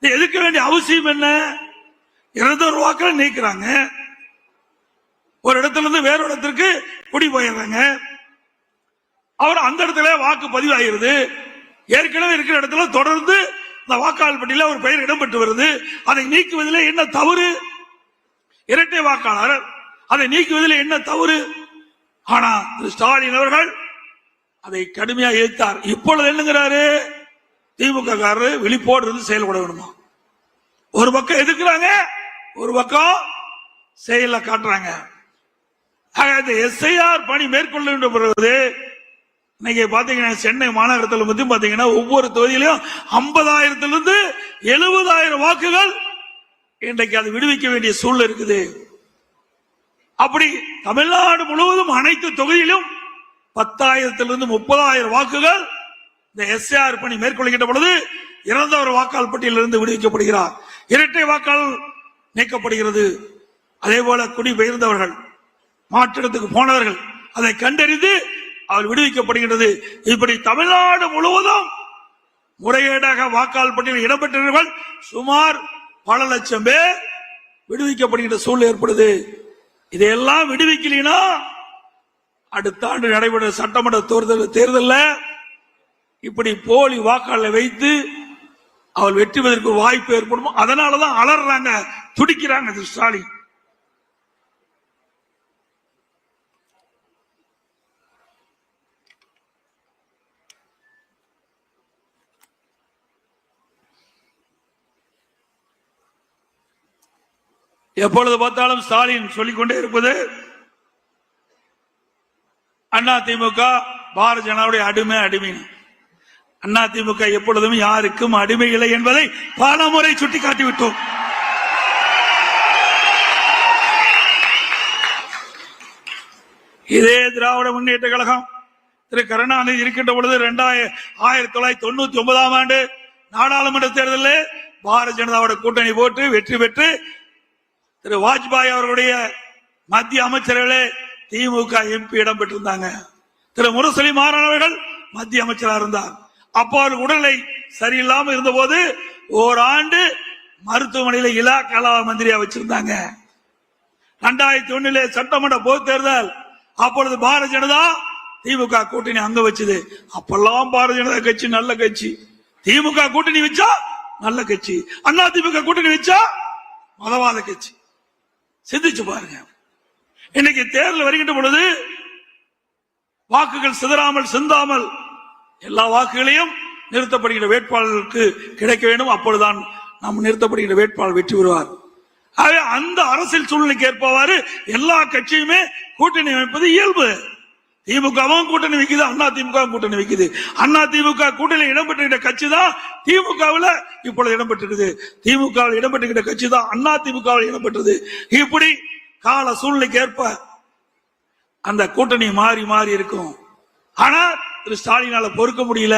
எதிர்க்க வேண்டிய அவசியம் என்ன? இருநூறு வாக்களை நீக்கிறாங்க, ஒரு இடத்துல இருந்து வேற இடத்திற்கு குடி போயிடுறாங்க, அவர் அந்த இடத்துல வாக்கு பதிவாகிறது. ஏற்கனவே இருக்கிற இடத்துல தொடர்ந்து இந்த வாக்காளர் பட்டியலில் ஒரு பெயர் இடம்பெற்று வருது. அதை நீக்குவதில் என்ன தவறு? இரட்டை வாக்காளர், அதை நீக்குவதில் என்ன தவறு? ஆனா திரு ஸ்டாலின் அவர்கள் அதை கடுமையாக எதிர்த்தார். இப்பொழுது என்னங்கிறாரு? திமுக காரர் விழிப்போடு இருந்து செயல்பட வேணுமா? ஒரு பக்கம் எதிர்க்கிறாங்க, ஒரு பக்கம் செயல காட்டுறாங்க. எஸ்ஐஆர் பணி மேற்கொள்ள வேண்டும். இன்னைக்கு பாத்தீங்கன்னா சென்னை மாநகரத்தில் பத்தி பாத்தீங்கன்னா ஒவ்வொரு தொகுதியிலும் 50,000 70,000 வாக்குகள் இன்றைக்கு அது விடுவிக்க வேண்டிய சூழல் இருக்குது. அப்படி தமிழ்நாடு முழுவதும் அனைத்து தொகுதியிலும் 10,000 30,000 வாக்குகள் இந்த எஸ்ஐஆர் பணி மேற்கொள்கின்ற பொழுது இறந்தவர் வாக்காளர் பட்டியலிருந்து விடுவிக்கப்படுகிறார். இரட்டை வாக்காளர் நீக்கப்படுகிறது. அதே போல குடிபெயர்ந்தவர்கள், மாற்றிடத்துக்கு போனவர்கள் அதை கண்டறிந்து அவர் விடுவிக்கப்படுகின்றது. இப்படி தமிழ்நாடு முழுவதும் முறைகேடாக வாக்காளர் பட்டியலில் இடம்பெற்றவர்கள் சுமார் பல லட்சம் பேர் விடுவிக்கப்படுகின்ற சூழல் ஏற்படுது. இதையெல்லாம் விடுவிக்கலனா அடுத்த ஆண்டு நடைபெற்ற சட்டமன்ற தேர்தலில் இப்படி போலி வாக்காளரை வைத்து அவர் வெற்றி பெறுவதற்கு வாய்ப்பு ஏற்படும். அதனாலதான் அலறாங்க, துடிக்கிறாங்க திரு ஸ்டாலின். எப்பொழுது பார்த்தாலும் ஸ்டாலின் சொல்லிக்கொண்டே இருப்பது அதிமுக பாரதிய ஜனதாவுடைய அடிமை. அதிமுக எப்பொழுதும் யாருக்கும் அடிமை இல்லை என்பதை பல முறை சுட்டிக்காட்டிவிட்டோம். இதே திராவிட முன்னேற்ற கழகம் திரு கருணாநிதி இருக்கின்ற பொழுது 1999 ஆண்டு நாடாளுமன்ற தேர்தலில் பாரதிய ஜனதாவோட கூட்டணி போட்டு வெற்றி பெற்று திரு வாஜ்பாய் அவர்களுடைய மத்திய அமைச்சர்களே திமுக எம்பி இடம் பெற்றிருந்தாங்க. திரு முரசொலி மாறன் அவர்கள் மத்திய அமைச்சராக இருந்தார். அப்போ அவர் உடல்நிலை சரியில்லாமல் இருந்த போது ஓராண்டு மருத்துவமனையில் இலாக்கா மந்திரியா வச்சிருந்தாங்க. 2001 சட்டமன்ற பொது தேர்தல், அப்பொழுது பாரதிய ஜனதா திமுக கூட்டணி அங்க வச்சது. அப்பெல்லாம் பாரதிய ஜனதா கட்சி நல்ல கட்சி. திமுக கூட்டணி வச்சா நல்ல கட்சி, அண்ணா திமுக கூட்டணி வச்சா மதவாத கட்சி. சிந்திச்சு பாருங்க. இன்னைக்கு தேர்தல் வருகின்ற பொழுது வாக்குகள் சிதறாமல் சிந்தாமல் எல்லா வாக்குகளையும் நிறுத்தப்படுகிற வேட்பாளர்களுக்கு கிடைக்க வேண்டும். அப்பொழுதுதான் நாம் நிறுத்தப்படுகிற வேட்பாளர் வெற்றி பெறுவார். அந்த அரசியல் சூழ்நிலைக்கு ஏற்பவாறு எல்லா கட்சியுமே கூட்டணி அமைப்பது இயல்பு. திமுகவும் கூட்டணி வைக்குது, அண்ணா திமுக கூட்டணி வைக்குது. அண்ணா திமுக கூட்டணி இடம்பெற்ற கட்சி தான் திமுகவில் இப்பொழுது இடம்பெற்றிருக்குது. திமுகவில் இடம்பெற்ற கட்சி தான் அண்ணா திமுகவில் இடம்பெற்றது. இப்படி கால சூழ்நிலைக்கு ஏற்ப அந்த கூட்டணி மாறி மாறி இருக்கும். ஆனா திரு ஸ்டாலினால பொறுக்க முடியல.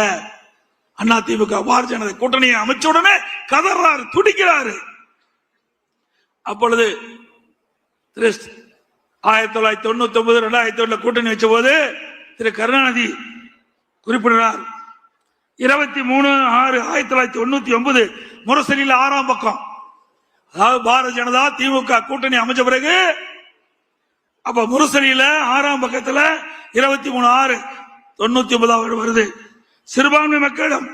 அண்ணா திமுக பாரதிய ஜனதா கூட்டணியை அமைச்ச உடனே கதறாரு, துடிக்கிறாரு. அப்பொழுது 1999 2001 கூட்டணி வச்ச போது திரு கருணாநிதி குறிப்பிடுறார். 23/6/1999 முரசொலியில் 6ஆம் பக்கம், அதாவது பாரதிய ஜனதா திமுக கூட்டணி அமைச்ச பிறகு அப்ப முரசொலியில 6ஆம் பக்கத்துல 23/6/1999 வருது. சிறுபான்மை மக்களிடம்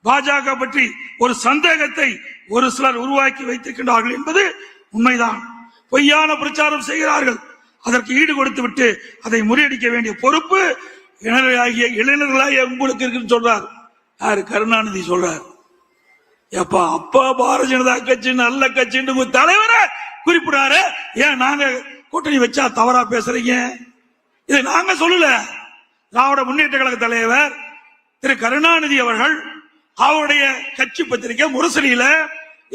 பாஜக பற்றி ஒரு சந்தேகத்தை ஒரு சிலர் உருவாக்கி வைத்திருக்கின்றார்கள் என்பது உண்மைதான். பொய்யான பிரச்சாரம் செய்கிறார்கள். அதற்கு ஈடு கொடுத்து விட்டு அதை முறியடிக்க வேண்டிய பொறுப்பு இளைஞர்களாகிய உங்களுக்கு இருக்குன்னு சொல்றார். யாரு? கருணாநிதி சொல்றார். அப்பா பாரதிய ஜனதா கட்சி நல்ல கட்சின்னு தலைவரை குறிப்பிடாரு. ஏன் நாங்க கூட்டணி வச்சா தவறா பேசுறீங்க? இதை நாங்க சொல்லல. திராவிட முன்னேற்ற கழக தலைவர் திரு கருணாநிதி அவர்கள் அவருடைய கட்சி பத்திரிகை முரசொலியில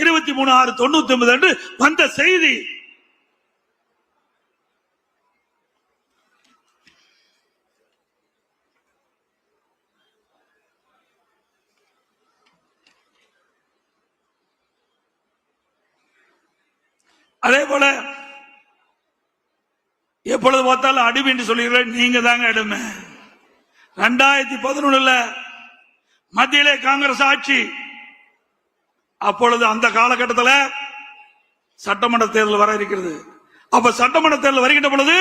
23/6/1999 அன்று வந்த செய்தி. அதே போல எப்பொழுது பார்த்தாலும் அடிமை என்று சொல்லுகிறீர்கள். நீங்க தாங்க அடிமை. 2011 மத்தியிலே காங்கிரஸ் ஆட்சி. அப்பொழுது அந்த காலகட்டத்தில் சட்டமன்ற தேர்தல் வர இருக்கிறது. அப்ப சட்டமன்ற தேர்தல் வருகின்ற பொழுது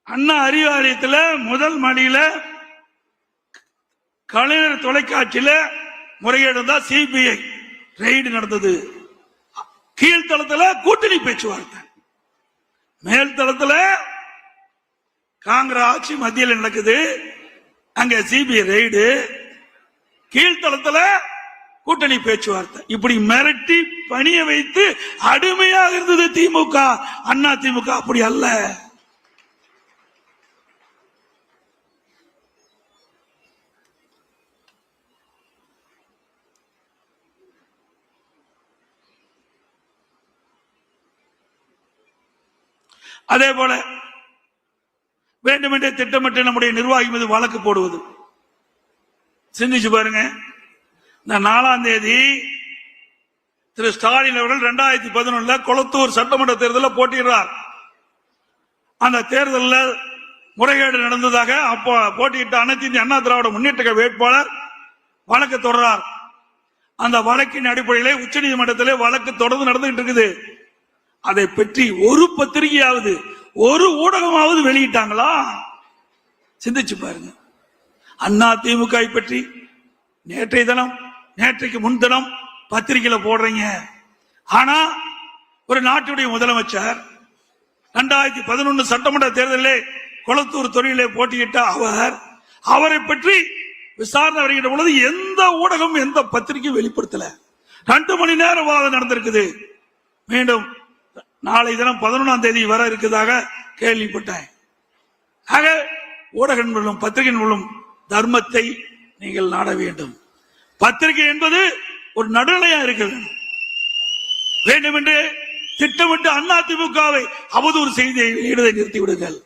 அண்ணா அறிவாலயத்தில் முதல் மாடியில கலைஞர் தொலைக்காட்சியில முறைகேடு தான் சிபிஐ ரெய்டு நடந்தது. கீழ்த்தளத்தில் கூட்டணி பேச்சுவார்த்தை, மேல் தளத்தில் காங்கிரஸ் ஆட்சி மத்தியில் நடக்குது. அங்க சிபிஐ ரெய்டு, கீழ்த்தளத்தில் கூட்டணி பேச்சுவார்த்தை. இப்படி மிரட்டி பணிய வைத்து அடிமையாக இருந்தது திமுக. அண்ணா திமுக அப்படி அல்ல. அதே போல வேண்டுமென்றே திட்டமிட்டு நம்முடைய நிர்வாகி மீது வழக்கு போடுவது. சிந்திச்சு பாருங்க. இந்த 4ஆம் தேதி திரு ஸ்டாலின் அவர்கள் 2011 கொளத்தூர் சட்டமன்ற தேர்தலில் போட்டியிடுறார். அந்த தேர்தலில் முறைகேடு நடந்ததாக அப்போ போட்டியிட்ட அனைத்து இந்திய அண்ணா திராவிட முன்னேற்ற வேட்பாளர் வழக்கு தொடர்றார். அந்த வழக்கின் அடிப்படையிலே உச்சநீதிமன்றத்திலே வழக்கு தொடர்ந்து நடந்துகிட்டு இருக்குது. அதை பற்றி ஒரு பத்திரிகையாவது ஒரு ஊடகமாவது வெளியிட்டாங்களா? சிந்திச்சு பாருங்க. அண்ணா திமுக பற்றி நேற்றைக்கு முன்தினம் பத்திரிகையில போடுறீங்க. ஆனா ஒரு நாட்டுடைய முதலமைச்சர் 2011 சட்டமன்ற தேர்தலிலே கொளத்தூர் தொழிலே போட்டியிட்ட அவரை பற்றி விசாரணை வருகின்ற பொழுது எந்த ஊடகம் எந்த பத்திரிகையும் வெளிப்படுத்தல. 2 மணி நேரம் வாதம் நடந்திருக்குது. மீண்டும் நாளை தினம் 11ஆம் தேதி வர இருக்குதாக கேள்விப்பட்டேன். ஆக ஊடகம் மூலம் பத்திரிகை மூலம் தர்மத்தை நீங்கள் நாட வேண்டும். பத்திரிகை என்பது ஒரு நடுநிலையா இருக்கிறது. வேண்டுமென்று திட்டமிட்டு அண்ணா திமுகவை அவதூறு செய்தியை வெளியிடுவதை நிறுத்தி விடுங்கள்.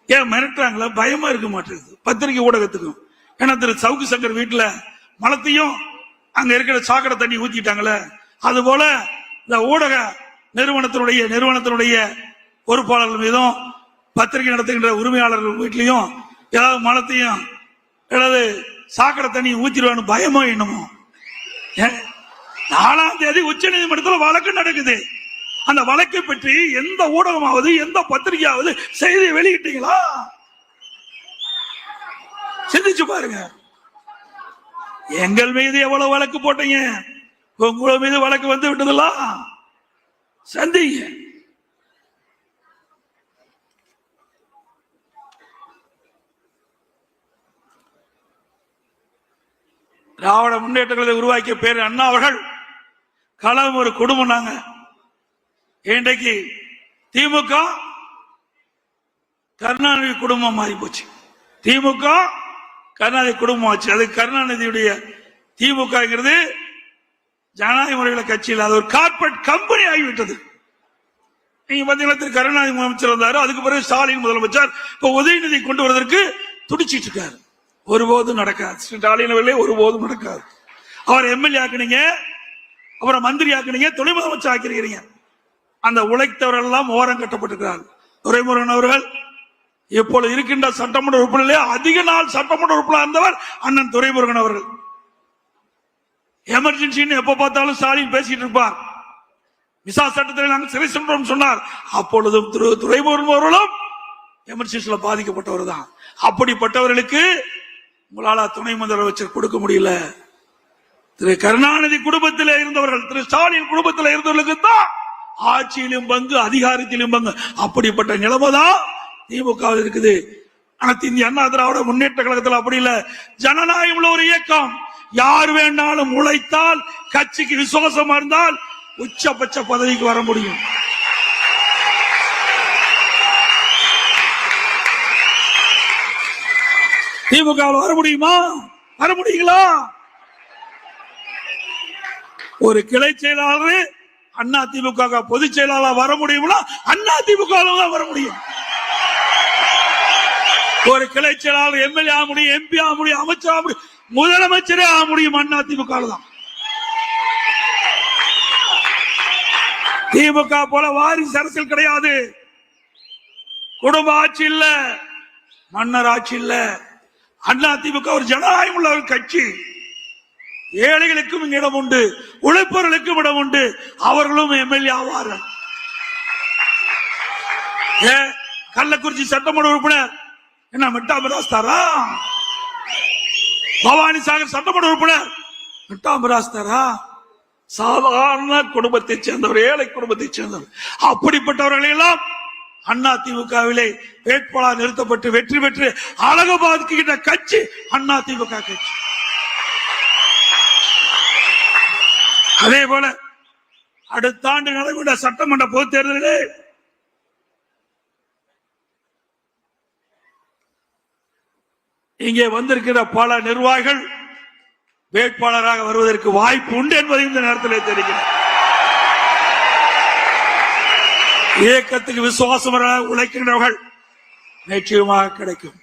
ஏன் மிரட்டுறாங்களா? பயமா இருக்க மாட்டேங்குது பத்திரிகை ஊடகத்துக்கும். ஏன்னா திரு சவுக்கு சங்கர் வீட்டுல மலத்தையும் அங்க இருக்கிற சாக்கடை தண்ணி ஊத்திட்டாங்களே, அது போல இந்த ஊடக நிறுவனத்தினுடைய பொறுப்பாளர்கள் மீதும் பத்திரிகை நடத்துகின்ற உரிமையாளர்கள் வீட்லையும் ஏதாவது மலத்தையும் ஏதாவது சாக்கடை தண்ணி ஊத்திடுவான்னு பயமோ என்னமோ. 4ஆம் தேதி உச்ச நீதிமன்றத்தில் வழக்கு நடக்குது. அந்த வழக்கை பற்றி எந்த ஊடகமாவது எந்த பத்திரிகையாவது செய்தி வெளியிட்டீங்களா? சிந்திச்சு பாருங்க. எங்கள் மீது எவ்வளவு வழக்கு போட்டீங்க, உங்கள மீது வழக்கு வந்து விட்டதெல்லாம் சந்திங்க. திராவிட முன்னேற்றங்களை உருவாக்கிய பேர் அண்ணா அவர்கள் களம் ஒரு குடும்பம். நாங்க இன்றைக்கு திமுக கருணாநிதி குடும்பம் மாறி போச்சு. திமுக கருணாநிதி குடும்பம் ஆச்சு. அது கருணாநிதியுடைய திமுகங்கிறது ஜனநாயக முறையில் கட்சியில் அது ஒரு கார்பரேட் கம்பெனி ஆகிவிட்டது. நீங்க பாத்தீங்கன்னா திரு கருணாநிதி முதலமைச்சர் வந்தாரு, அதுக்கு பிறகு ஸ்டாலின் முதலமைச்சர். இப்ப உதயநிதி கொண்டு வருவதற்கு துடிச்சிட்டு இருக்காரு. ஒருபோதும் நடக்காது. ஸ்டாலின் அவர்களே ஒருபோதும் நடக்காது. அவர் எம்எல்ஏ ஆக்குனீங்க, அப்புறம் மந்திரி ஆக்குனீங்க, துணை முதலமைச்சர் ஆக்கிறீங்க. அந்த உழைத்தவர்கள் எல்லாம் ஓரம் கட்டப்பட்டிருக்கிறார்கள். துரைமுருகன் அவர்கள் இப்பொழுது இருக்கின்ற சட்டமன்ற உறுப்பினர்களே அதிக நாள் சட்டமன்ற உறுப்பினர் இருந்தவர் அண்ணன் துரைமுருகன் அவர்கள். எமர்ஜென்சின்னு எப்ப பார்த்தாலும் ஸ்டாலின் பேசிட்டு இருப்பார். விசா சட்டத்தில் நாங்கள் சிறை சென்றோம் சொன்னார். அப்பொழுதும் துரைமுருகன் அவர்களும் எமர்ஜென்சியில பாதிக்கப்பட்டவர் தான். அப்படிப்பட்டவர்களுக்கு உங்களால துணை முதலமைச்சர் கொடுக்க முடியல. திரு கருணாநிதி குடும்பத்தில் இருந்தவர்கள், திரு ஸ்டாலின் குடும்பத்தில் இருந்தவர்களுக்கு தான் ஆட்சியிலும் பங்கு, அதிகாரத்திலும் பங்கு. அப்படிப்பட்ட நிலைமைதான் திமுக இருக்குது. அனைத்து இந்திய அண்ணா திராவிட முன்னேற்ற கழகத்தில் அப்படி இல்ல. ஜனநாயகம் உள்ள ஒரு இயக்கம். யார் வேணாலும் உழைத்தால், கட்சிக்கு விசுவாசமா இருந்தால் உச்சபட்ச பதவிக்கு வர முடியும். திமுக வர முடியுமா? வர முடியுங்களா? ஒரு கிளை செயலாளர் அண்ணா திமுக பொதுச் செயலாளர் வர முடியும்னா அண்ணா திமுக தான் வர முடியும். ஒரு கிளை செயலாளர் எம்எல்ஏ ஆக முடியும், எம்பி ஆக முடியும், அமைச்சர் ஆக முடியும், முதலமைச்சரே ஆக முடியும் அண்ணா திமுக தான். திமுக போல வாரிசு அரசியல் கிடையாது. குடும்ப ஆட்சி இல்ல, மன்னர் ஆட்சி இல்ல. அண்ணா திமுக ஒரு ஜனநாயகம் உள்ள ஒரு கட்சி. ஏழைகளுக்கும் இடம் உண்டு, உழைப்பவர்களுக்கும் இடம் உண்டு. அவர்களும் எம்எல்ஏ ஆவார்கள். கள்ளக்குறிச்சி சட்டமன்ற உறுப்பினர் என்ன மெட்டாமிராஸ் தாரா? பவானி சாகர் சட்டமன்ற உறுப்பினர் மெட்டாமிராஸ் தாரா? சாதாரண குடும்பத்தை சேர்ந்தவர், ஏழை குடும்பத்தை சேர்ந்தவர். அப்படிப்பட்டவர்களை எல்லாம் அண்ணா திமுகவிலே வேட்பாளர் நிறுத்தப்பட்டு வெற்றி பெற்று அழகு பாதிக்கின்ற கட்சி அண்ணா திமுக கட்சி. அதே போல அடுத்த ஆண்டு நடைபெற்ற சட்டமன்ற பொதுத் தேர்தலிலே இங்கே வந்திருக்கிற பல நிர்வாகிகள் வேட்பாளராக வருவதற்கு வாய்ப்பு உண்டு என்பதை இந்த நேரத்தில் தெரிகிறது. இயக்கத்துக்கு விசுவாசமாக உழைக்கின்றவர்கள் நிச்சயமாக கிடைக்கும்.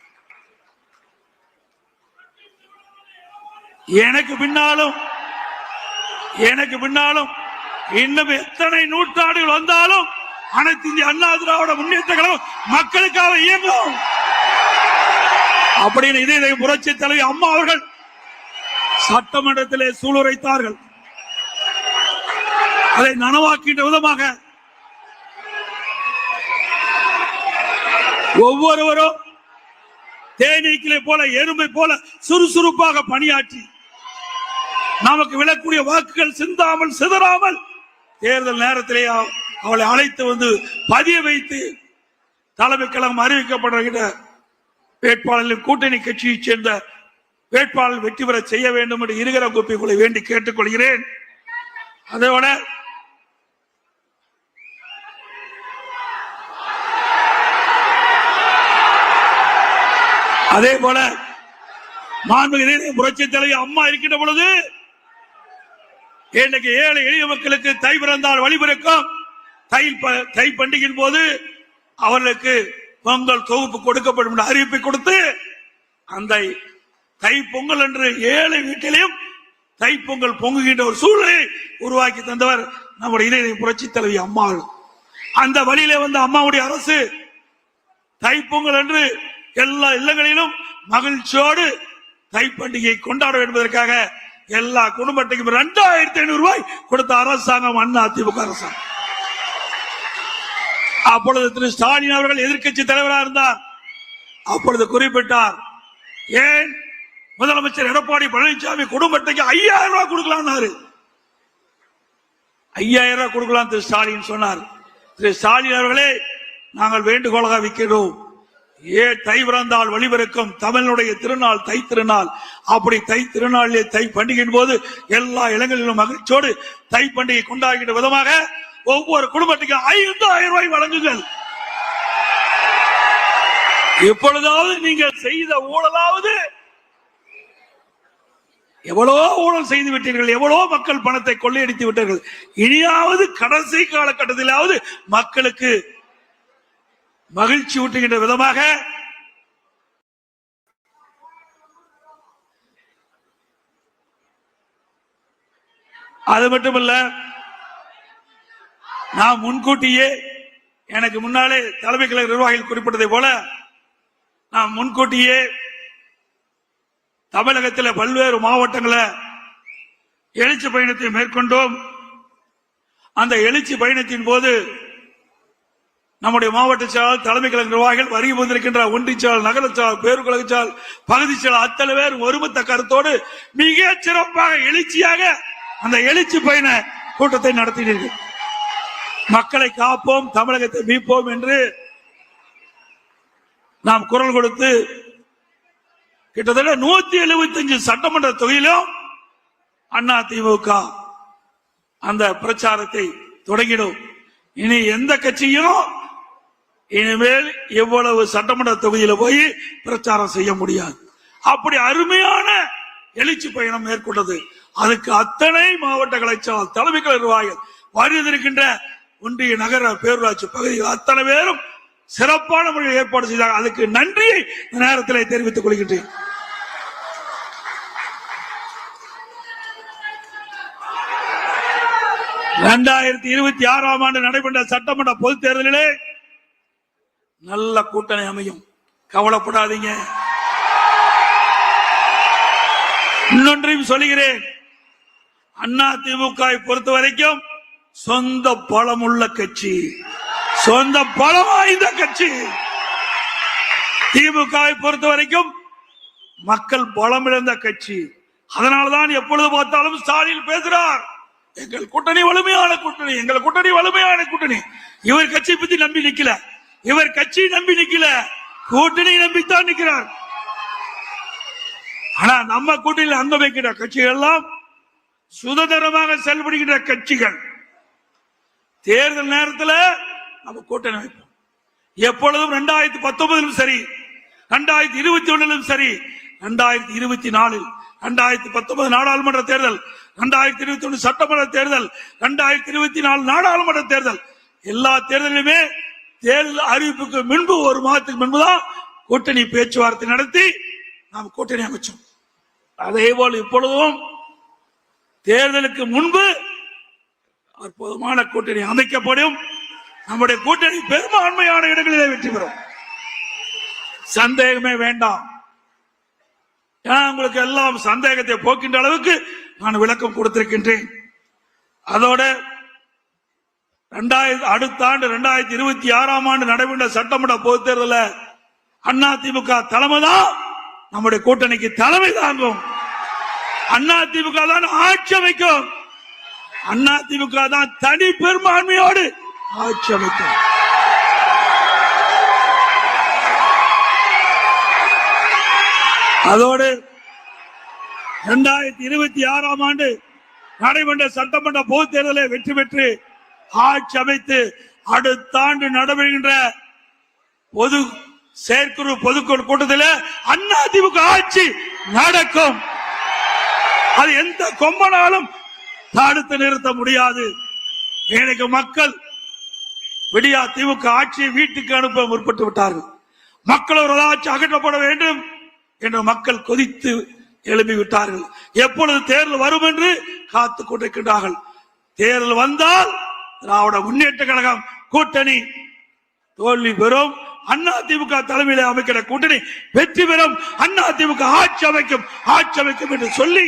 எனக்கு பின்னாலும் இன்னும் எத்தனை நூற்றாண்டுகள் வந்தாலும் அனைத்து இந்திய அண்ணா திராவிட முன்னேற்ற கழகம் மக்களுக்காக இயங்கும் அப்படின்னு இதே புரட்சி தலைவி அம்மா அவர்கள் சட்டமன்றத்திலே சூளுரைத்தார்கள். அதை நனவாக்கின்ற விதமாக ஒவ்வொருவரும் தேனீக்களை போல, எறும்பை போல சுறுசுறுப்பாக பணியாற்றி நமக்கு விழக்கூடிய வாக்குகள் சிந்தாமல் சிதறாமல் தேர்தல் நேரத்திலே அவளை அழைத்து வந்து பதிய வைத்து தலைமை கழகம் அறிவிக்கப்படுகிற வேட்பாளர்களின் கூட்டணி கட்சியைச் சேர்ந்த வேட்பாளர் வெற்றி பெற செய்ய வேண்டும் என்று இருகர கோப்பிகளை வேண்டி கேட்டுக் கொள்கிறேன். அதோட அதே போல மாண்புமிகு புரட்சி தலைவி அம்மா இருக்கின்ற பொழுது இன்னைக்கு ஏழை எளிய மக்களுக்கு தை பிறந்தால் வழிபிறக்கும். தை பண்டிகையின் போது அவர்களுக்கு பொங்கல் தொகுப்பு கொடுக்கப்படும் என்று அறிவிப்பை கொடுத்து அந்த தை பொங்கல் என்று ஏழை வீட்டிலையும் தை பொங்கல் பொங்குகின்ற ஒரு சூழ்நிலையை உருவாக்கி தந்தவர் நம்முடைய புரட்சி தலைவி அம்மா. அந்த வழியிலே வந்த அம்மாவுடைய அரசு தை பொங்கல் என்று எல்லா இல்லங்களிலும் மகிழ்ச்சியோடு தை பண்டிகை கொண்டாட என்பதற்காக எல்லா குடும்பத்துக்கும் 2500 ரூபாய் கொடுத்த அரசாங்கம் அண்ணா திமுக அரசாங்கம். அப்பொழுது திரு ஸ்டாலின் அவர்கள் எதிர்க்கட்சி தலைவராக இருந்தார். அப்பொழுது குறிப்பிட்டார், ஏன் முதலமைச்சர் எடப்பாடி பழனிசாமி குடும்பத்துக்கு 5000 ரூபாய் கொடுக்கலாம், 5000 ரூபாய் கொடுக்கலாம் திரு ஸ்டாலின் சொன்னார். திரு ஸ்டாலின் அவர்களே, நாங்கள் வேண்டுகோளாக வைக்கிறோம், தை பிறந்தால் வழிபிறக்கும் தமிழனுடைய திருநாள் தை திருநாள். அப்படி தை திருநாளிலே தை பண்டிகையின் போது எல்லா இடங்களிலும் மகிழ்ச்சியோடு தை பண்டிகை கொண்டாடுகின்ற விதமாக ஒவ்வொரு குடும்பத்துக்கும் 5000 ரூபாய் வழங்குங்கள். இப்பொழுதாவது நீங்கள் செய்த ஊழலாவது, எவ்வளவோ ஊழல் செய்து விட்டீர்கள், எவ்வளவோ மக்கள் பணத்தை கொள்ளையடித்து விட்டீர்கள். இனியாவது கடைசி காலகட்டத்திலாவது மக்களுக்கு மகிழ்ச்சி ஊட்டுகின்ற விதமாக அது மட்டுமல்ல, நான் முன்கூட்டியே, எனக்கு முன்னாலே தலைமை கழக நிர்வாகிகள் குறிப்பிட்டதை போல, நான் முன்கூட்டியே தமிழகத்தில் பல்வேறு மாவட்டங்களில் எழுச்சி பயணத்தை மேற்கொண்டோம். அந்த எழுச்சி பயணத்தின் போது நம்முடைய மாவட்ட செயலாளர், தலைமை கழக நிர்வாகிகள், வருகை வந்திருக்கின்ற ஒன்றிய செயலாளர், நகர செயலாளர், பேருக்கழக செயலாளர், பகுதி செயலாளர் அத்தனை பேர் ஒருமித்த கருத்தோடு மிக சிறப்பாக எழுச்சியாக அந்த எழுச்சி பயண கூட்டத்தை நடத்தினீர்கள். மக்களை காப்போம், தமிழகத்தை மீட்போம் என்று நாம் குரல் கொடுத்து கிட்டத்தட்ட 175 சட்டமன்ற தொகுதியிலும் அதிமுக அந்த பிரச்சாரத்தை தொடங்கிடும். இனி எந்த கட்சியும் இனிமேல் எவ்வளவு சட்டமன்ற தொகுதியில போய் பிரச்சாரம் செய்ய முடியாது. அப்படி அருமையான எழுச்சி பயணம் மேற்கொண்டது. அதுக்கு அத்தனை மாவட்ட கலைச்சால், தலைமை கழக நிர்வாகிகள், வருகின்ற ஒன்றிய நகர பேரூராட்சி பகுதியில் அத்தனை பேரும் சிறப்பான முறையில் ஏற்பாடு செய்தார். அதுக்கு நன்றியை இந்த நேரத்தில் தெரிவித்துக் கொள்கின்றேன். ஆண்டு நடைபெற்ற சட்டமன்ற பொதுத் தேர்தலிலே நல்ல கூட்டணி அமையும், கவலைப்படாதீங்க. இன்னொன்றையும் சொல்கிறேன், அதிமுக பொறுத்த வரைக்கும் சொந்த பலம் உள்ள கட்சி, சொந்த பலம் வாய்ந்த கட்சி. திமுக பொறுத்த வரைக்கும் மக்கள் பலம் இழந்த கட்சி. அதனால்தான் எப்பொழுது பார்த்தாலும் ஸ்டாலின் பேசுறார், எங்கள் கூட்டணி வலிமையான கூட்டணி, எங்கள் கூட்டணி வலிமையான கூட்டணி. இவர் கட்சி பத்தி நம்பி நிக்கல, இவர் கட்சி நம்பி நிக்கல, கூட்டணி நம்பித்தான் நிற்கிறார். ஆனா நம்ம கூட்டணியில் அங்க வைக்கிற கட்சிகள் எல்லாம் சுதந்திரமாக செயல்படுகின்ற கட்சிகள். தேர்தல் நேரத்தில் நம்ம கூட்டணி வைப்போம். எப்பொழுதும் 2019 சரி, 2021 சரி, 2024, 2019 நாடாளுமன்ற தேர்தல், 2021 சட்டமன்ற தேர்தல், 2024 நாடாளுமன்ற தேர்தல், எல்லா தேர்தலிலுமே தேர்தல் அறிவிப்புக்கு முன்பு, ஒரு மாதத்துக்கு முன்புதான் கூட்டணி பேச்சுவார்த்தை நடத்தி நாம் கூட்டணி அமைச்சோம். அதே போல் இப்பொழுதும் தேர்தலுக்கு முன்பு அற்புதமான கூட்டணி அமைக்கப்படும். நம்முடைய கூட்டணி பெரும்பான்மையான இடங்களிலே வெற்றி பெறும், சந்தேகமே வேண்டாம். உங்களுக்கு எல்லாம் சந்தேகத்தை போக்கின்ற அளவுக்கு நான் விளக்கம் கொடுத்திருக்கின்றேன். அதோட அடுத்த ஆண்டு 2026 ஆண்டு நடைபெற்ற சட்டமன்ற பொதுத் தேர்தலில் அதிமுக தலைமை தான் நம்முடைய கூட்டணிக்கு தலைமை தாங்கும். அதிமுக தான் ஆட்சி அமைக்கும், அதிமுக தான் தனி பெரும்பான்மையோடு ஆட்சி அமைக்கும். அதோடு 2026 ஆண்டு நடைபெற்ற சட்டமன்ற பொதுத் தேர்தலை வெற்றி பெற்று ஆட்சி அமைத்து அடுத்த ஆண்டு நடைபெறுகின்ற பொது செயற்குழு பொதுக்குழு கூட்டத்தில் அதிமுக ஆட்சி நடக்கும். அது எந்த கொம்பனாலும் தடுத்து நிறுத்த முடியாது. எனக்கு மக்கள் விடியா திமுக ஆட்சியை வீட்டுக்கு அனுப்ப முற்பட்டு விட்டார்கள். மக்களோட ஆட்சி அகற்றப்பட வேண்டும் என்று மக்கள் கொதித்து எழுப்பிவிட்டார்கள். எப்பொழுது தேர்தல் வரும் என்று காத்துக் கொண்டிருக்கின்றார்கள். தேர்தல் வந்தால் திராவிட முன்னேற்ற கழகம் கூட்டணி தோல்வி பெறும், அதிமுக தலைமையில அமைக்கிற கூட்டணி வெற்றி பெறும், அதிமுக ஆட்சி அமைக்கும் என்று சொல்லி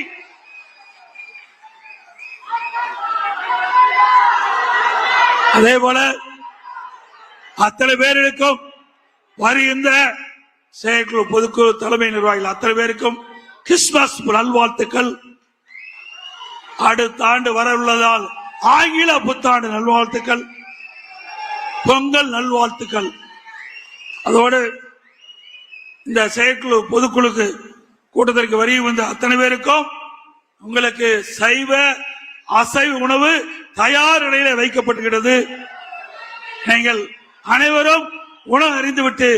அதே போல அத்தனை பேர்களுக்கும் வருகின்ற செயற்குழு பொதுக்குழு தலைமை நிர்வாகிகள் அத்தனை பேருக்கும் கிறிஸ்துமஸ் நல்வாழ்த்துக்கள். அடுத்த ஆண்டு வர உள்ளதால் ஆங்கில புத்தாண்டு நல்வாழ்த்துக்கள், பொங்கல் நல்வாழ்த்துக்கள். அதோடு இந்த செயற்குழு பொதுக்குழுக்கு கூட்டத்திற்கு வரி வந்த அத்தனை பேருக்கும் உங்களுக்கு சைவ அசைவ உணவு தயார் நிலையில வைக்கப்பட்டுகிறது. நீங்கள் அனைவரும் உணவு அறிந்துவிட்டு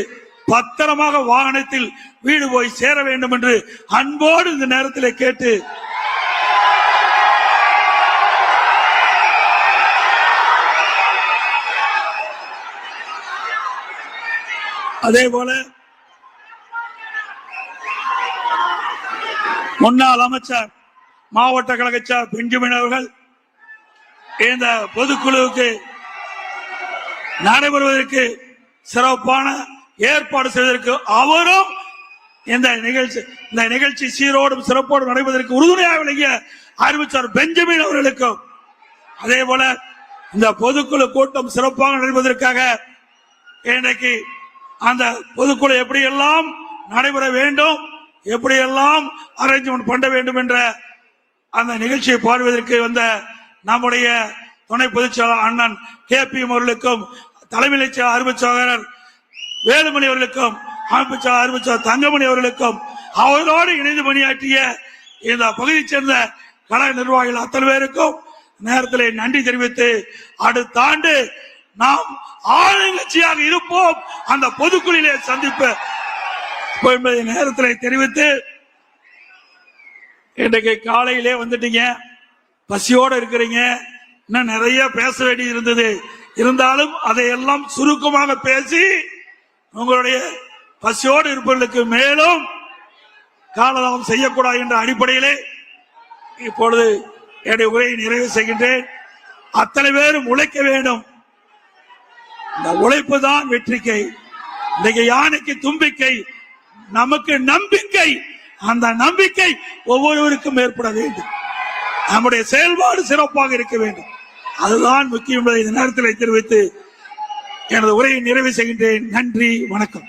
பத்திரமாக வாகனத்தில் வீடு போய் சேர வேண்டும் என்று அன்போடு இந்த நேரத்தில் கேட்டு அதே போல முன்னாள் அமைச்சர் மாவட்ட கழக பெஞ்சமின் அவர்கள் இந்த பொதுக்குழுவுக்கு நடைபெறுவதற்கு சிறப்பான ஏற்பாடு செய்வதற்கு அவரும் இந்த நிகழ்ச்சி சீரோடும் சிறப்போடும் நடைபெறுவதற்கு உறுதுணையாக விளங்கிய அறிவிச்சார் பெஞ்சமின் அவர்களுக்கும், அதே போல இந்த பொதுக்குழு கூட்டம் சிறப்பாக நடைபெறுவதற்காக இன்றைக்கு அந்த பொதுக்குழு எப்படியெல்லாம் நடைபெற வேண்டும், எப்படியெல்லாம் அரேஞ்ச்மெண்ட் பண்ண வேண்டும் என்ற அந்த நிகழ்ச்சியை பார்வையதற்கு வந்த நம்முடைய துணை பொதுச்செயலாளர் அண்ணன் KP அவர்களுக்கும், தலைமை அறிவிச்சாளர் வேலுமணி அவர்களுக்கும், அறிவிச்சாளர் தங்கமணி அவர்களுக்கும், அவர்களோடு இணைந்து பணியாற்றிய இந்த பகுதியை சேர்ந்த கழக நிர்வாகிகள் அத்தனை பேருக்கும் நேரத்தில் நன்றி தெரிவித்து, அடுத்த ஆண்டு நாம் ஆளுங்கட்சியாக இருப்போம், அந்த பொதுக்குழுவிலே சந்திப்ப என்பதை நேரத்தில் தெரிவித்து, இன்றைக்கு காலையிலே வந்துட்டீங்க, பசியோடு இருக்கிறீங்க, இன்னும் நிறைய பேச வேண்டி இருந்தது. இருந்தாலும் அதையெல்லாம் சுருக்கமாக பேசி உங்களுடைய பசியோடு இருப்பவர்களுக்கு மேலும் காலதாமம் செய்யக்கூடாது என்ற அடிப்படையிலே இப்பொழுது என்னுடைய உரையை நிறைவு செய்கின்றேன். அத்தனை பேரும் உழைக்க வேண்டும். இந்த உழைப்பு தான் வெற்றிக்கை. இன்றைக்கு யானைக்கு தும்பிக்கை, நமக்கு நம்பிக்கை. அந்த நம்பிக்கை ஒவ்வொருவருக்கும் ஏற்பட வேண்டும். நம்முடைய செயல்பாடு சிறப்பாக இருக்க வேண்டும். அதுதான் முக்கியம் என்பதை இந்த நேரத்தில் தெரிவித்து எனது உரையை நிறைவு செய்கின்றேன். நன்றி, வணக்கம்.